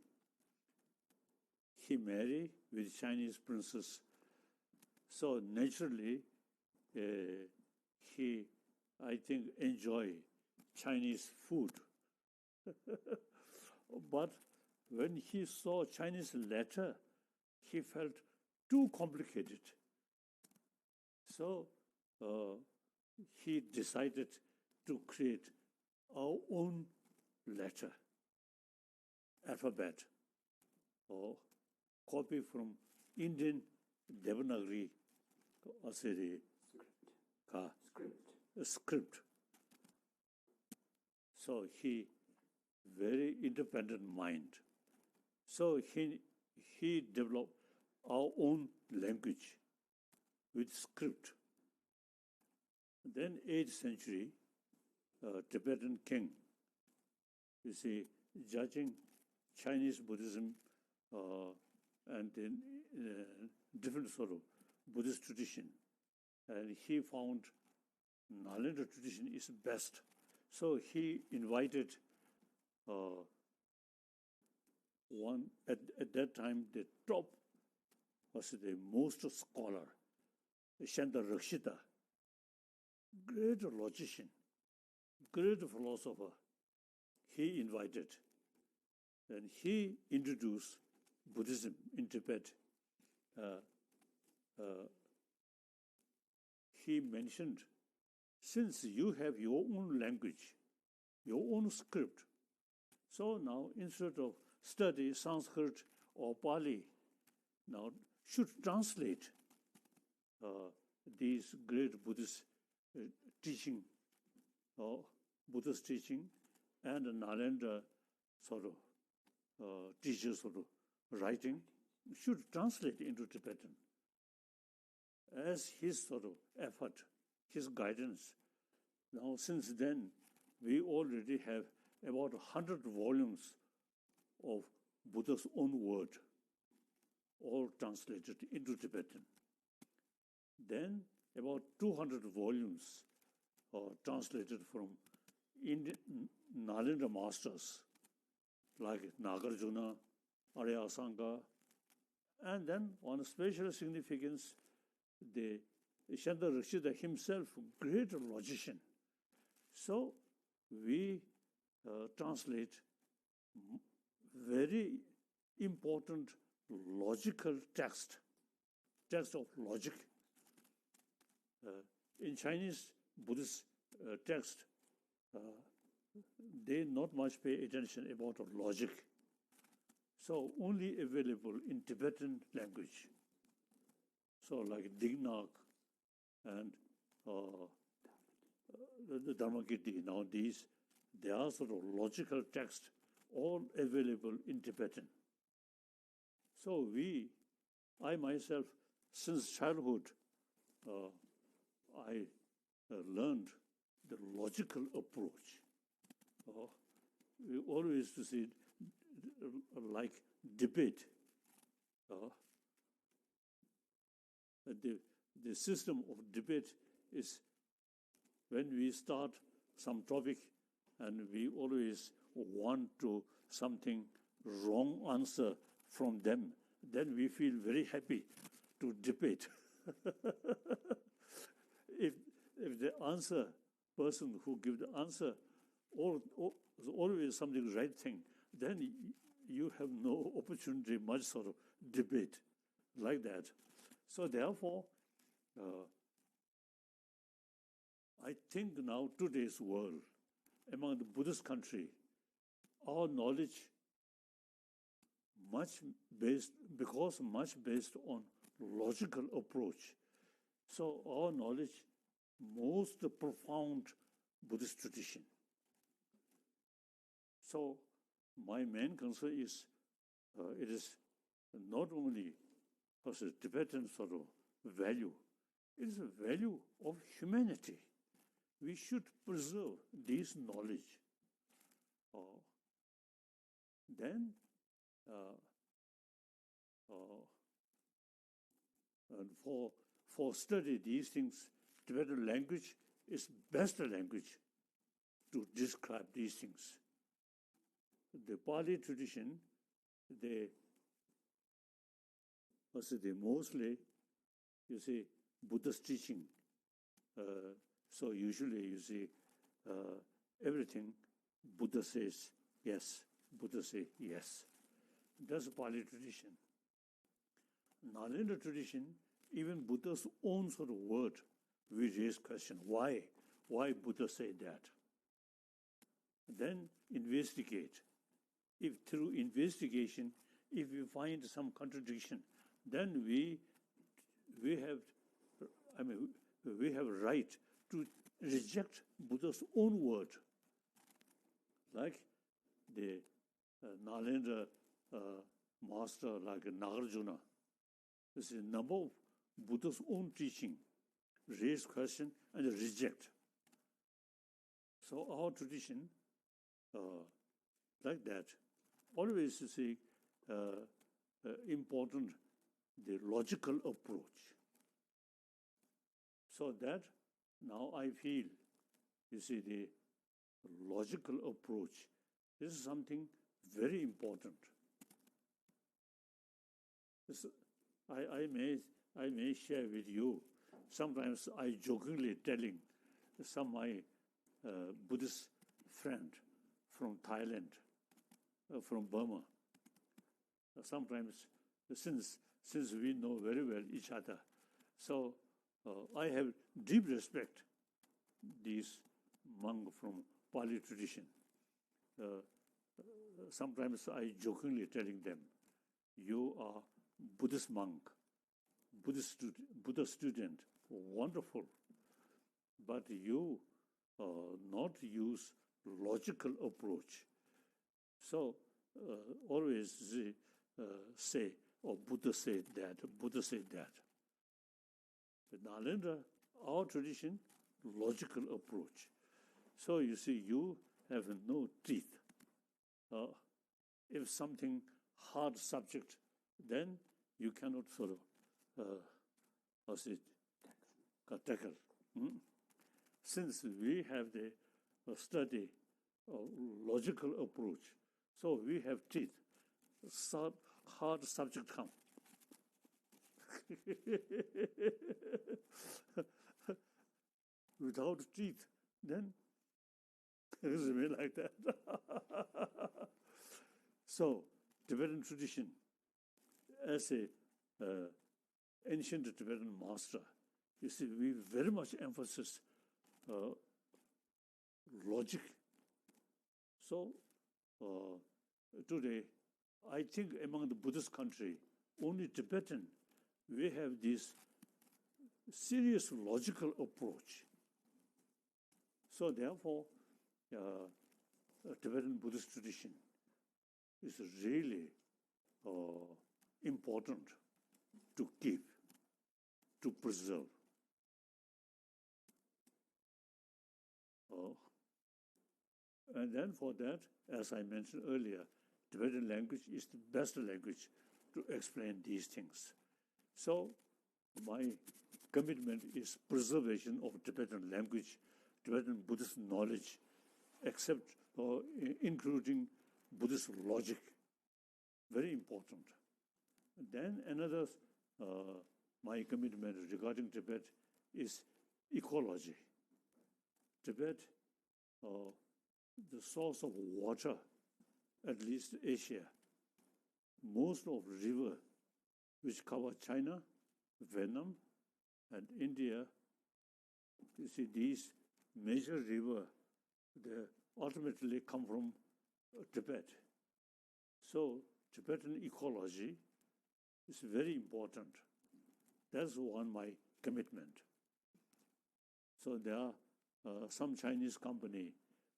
he married with Chinese princess. So naturally, he, I think, enjoy Chinese food. But when he saw Chinese letter, he felt too complicated. So he decided to create our own letter, alphabet, or copy from Indian Devanagari, script. So he very independent mind. So he developed our own language with script. Then 8th century, Tibetan king, you see, judging Chinese Buddhism and in different sort of Buddhist tradition. And he found Nalanda tradition is best. So he invited one, at that time, the top was the most scholar, Shanta Rakshita, great logician, great philosopher. He invited, and he introduced Buddhism in Tibet. He mentioned, since you have your own language, your own script, so now instead of study Sanskrit or Pali, now should translate these great Buddhist teaching, or Buddhist teaching, and Narendra sort of teachers sort of writing, should translate into Tibetan. As his sort of effort, his guidance. Now, since then, we already have about 100 volumes of Buddha's own word, all translated into Tibetan. Then, about 200 volumes translated from Indian Nalanda masters like Nagarjuna, Arya Asanga, and then on special significance, the Shanta Rakshita himself, great logician. So we translate very important logical text of logic. In Chinese Buddhist text, they not much pay attention about logic. So only available in Tibetan language. So like Dignak and the Dharmakirti, now these, they are sort of logical text, all available in Tibetan. So I myself, since childhood, I learned the logical approach. We always to see like debate. The system of debate is when we start some topic and we always want to something wrong answer from them, then we feel very happy to debate. If the answer person who gives the answer is always something right thing, then you have no opportunity much sort of debate like that. So therefore, I think now today's world, among the Buddhist country, our knowledge much based on logical approach. So our knowledge, most profound Buddhist tradition. So my main concern is, it is not only as a Tibetan sort of value, it is a value of humanity. We should preserve this knowledge. Then, and for study these things, Tibetan language is best language to describe these things. The Pali tradition, they mostly, you see, Buddhist teaching. So usually you see everything Buddha says yes, Buddha say yes. That's Pali tradition. Nalanda tradition, even Buddha's own sort of word, we raise question, why Buddha say that? Then investigate. If through investigation, if we find some contradiction, then we have right to reject Buddha's own word. Like the Nalanda master, like Nagarjuna, this is a number of Buddha's own teaching, raise question and reject. So our tradition, like that, always you see important the logical approach. So that now I feel, you see, logical approach. This is something very important. This, I may share with you. Sometimes I jokingly telling some my Buddhist friend from Thailand, from Burma. Sometimes, since we know very well each other, so I have deep respect these monks from Pali tradition. Sometimes I jokingly telling them, "You are Buddhist monk, Buddha student, wonderful, but you not use logical approach." So always say, "Oh, Buddha said that, Buddha said that." But Nalendra, our tradition, logical approach. So you see, you have no teeth. If something hard subject, then you cannot sort of, tackle. Since we have the study logical approach, so we have teeth. Hard subject come. Without teeth, then it remain like that. So, Tibetan tradition, as a ancient Tibetan master, you see, we very much emphasize logic. So, today, I think among the Buddhist country, only Tibetan, we have this serious logical approach. So therefore, Tibetan Buddhist tradition is really important to keep, to preserve. And then for that, as I mentioned earlier, Tibetan language is the best language to explain these things. So my commitment is preservation of Tibetan language, Tibetan Buddhist knowledge, except including Buddhist logic. Very important. And then another, my commitment regarding Tibet is ecology. Tibet, the source of water, at least Asia, most of river which cover China, Vietnam, and India, you see these major river, they ultimately come from Tibet. So Tibetan ecology is very important. That's one my commitment. So there are some Chinese company,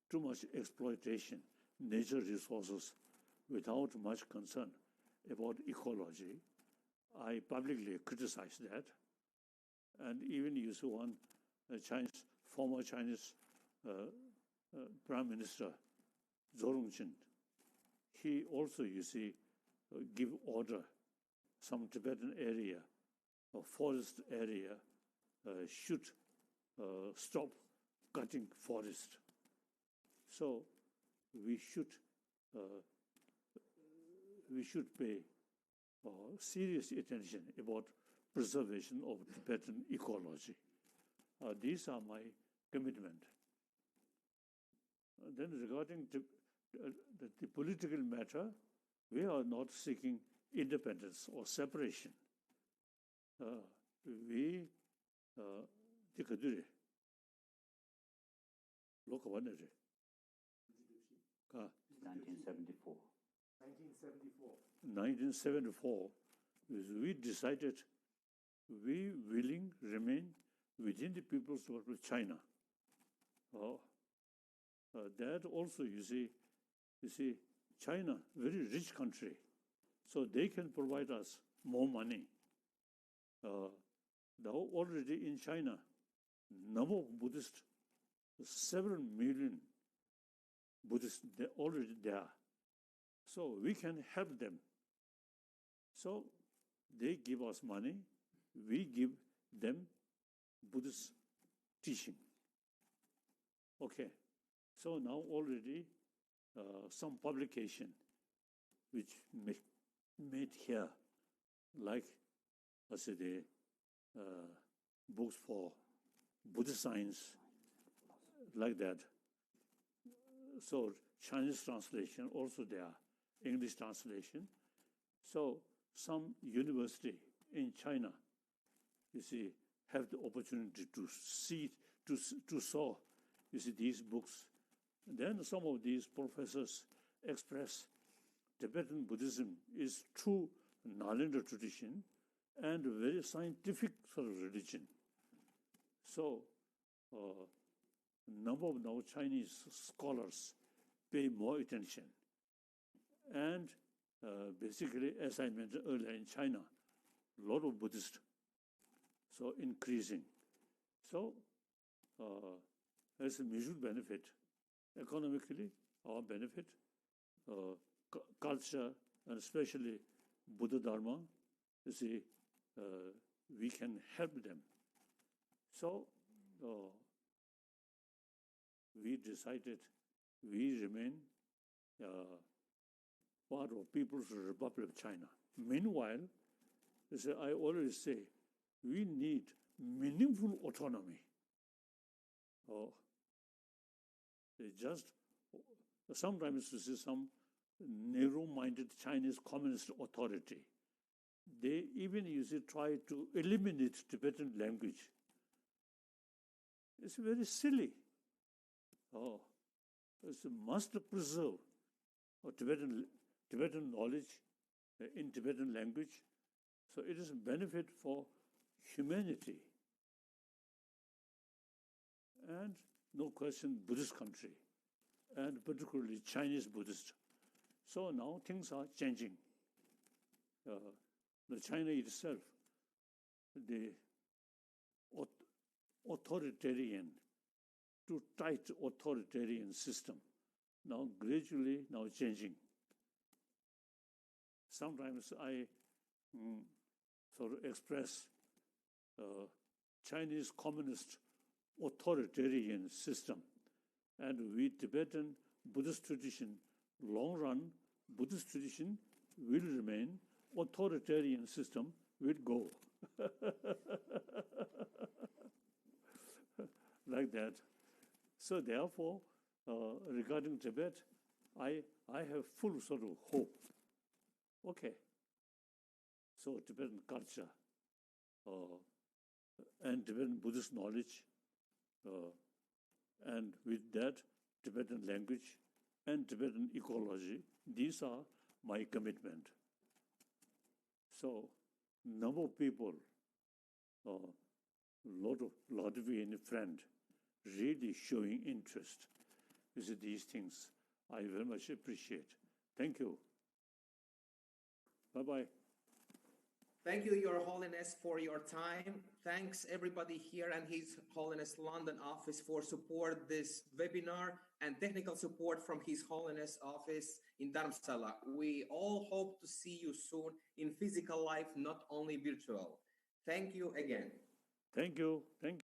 too much exploitation, nature resources, without much concern about ecology. I publicly criticize that. And even you see one former Chinese Prime Minister, Zhou Rongqing, he also, you see, give order, some Tibetan area, or forest area, should stop cutting forest. So we should pay serious attention about preservation of Tibetan ecology. These are my commitment. Then regarding the political matter, we are not seeking independence or separation. We, dikadure, lokavanere. 1974. 1974, we decided we willing remain within the People's Republic of China. That also, you see, China, very rich country, so they can provide us more money. Now already in China, number of Buddhists, 7 million Buddhists, they're already there. So we can help them. So they give us money, we give them Buddhist teaching. Okay. So now already some publication which made here, like I said, books for Buddhist science, like that. So Chinese translation also there, English translation. So some university in China, you see, have the opportunity to see, to saw, you see, these books. Then some of these professors express Tibetan Buddhism is true Nalanda tradition and a very scientific sort of religion. So, number of now Chinese scholars pay more attention. And basically, as I mentioned earlier, in China, a lot of Buddhists, so increasing. So, there's a mutual benefit. Economically, our benefit, culture, and especially Buddha Dharma, you see, we can help them. So, we decided we remain part of People's Republic of China. Meanwhile, you see, I always say, we need meaningful autonomy. Just sometimes you see some narrow-minded Chinese communist authority. They even try to eliminate Tibetan language. It's very silly. It's a must preserve Tibetan knowledge in Tibetan language. So it is a benefit for humanity. And no question, Buddhist country, and particularly Chinese Buddhist. So now things are changing. The China itself, the authoritarian, too tight authoritarian system, now gradually now changing. Sometimes I sort of express Chinese communist authoritarian system, and we Tibetan Buddhist tradition, long run Buddhist tradition will remain, authoritarian system will go. Like that. So therefore, regarding Tibet, I have full sort of hope. Okay. So Tibetan culture and Tibetan Buddhist knowledge, and with that, Tibetan language and Tibetan ecology, these are my commitment. So, number of people, lot of Latvian friend, really showing interest with these things. I very much appreciate. Thank you. Bye-bye. Thank you, Your Holiness, for your time. Thanks everybody here and His Holiness London office for support this webinar and technical support from His Holiness office in Dharamsala. We all hope to see you soon in physical life, not only virtual. Thank you again. Thank you. Thank you.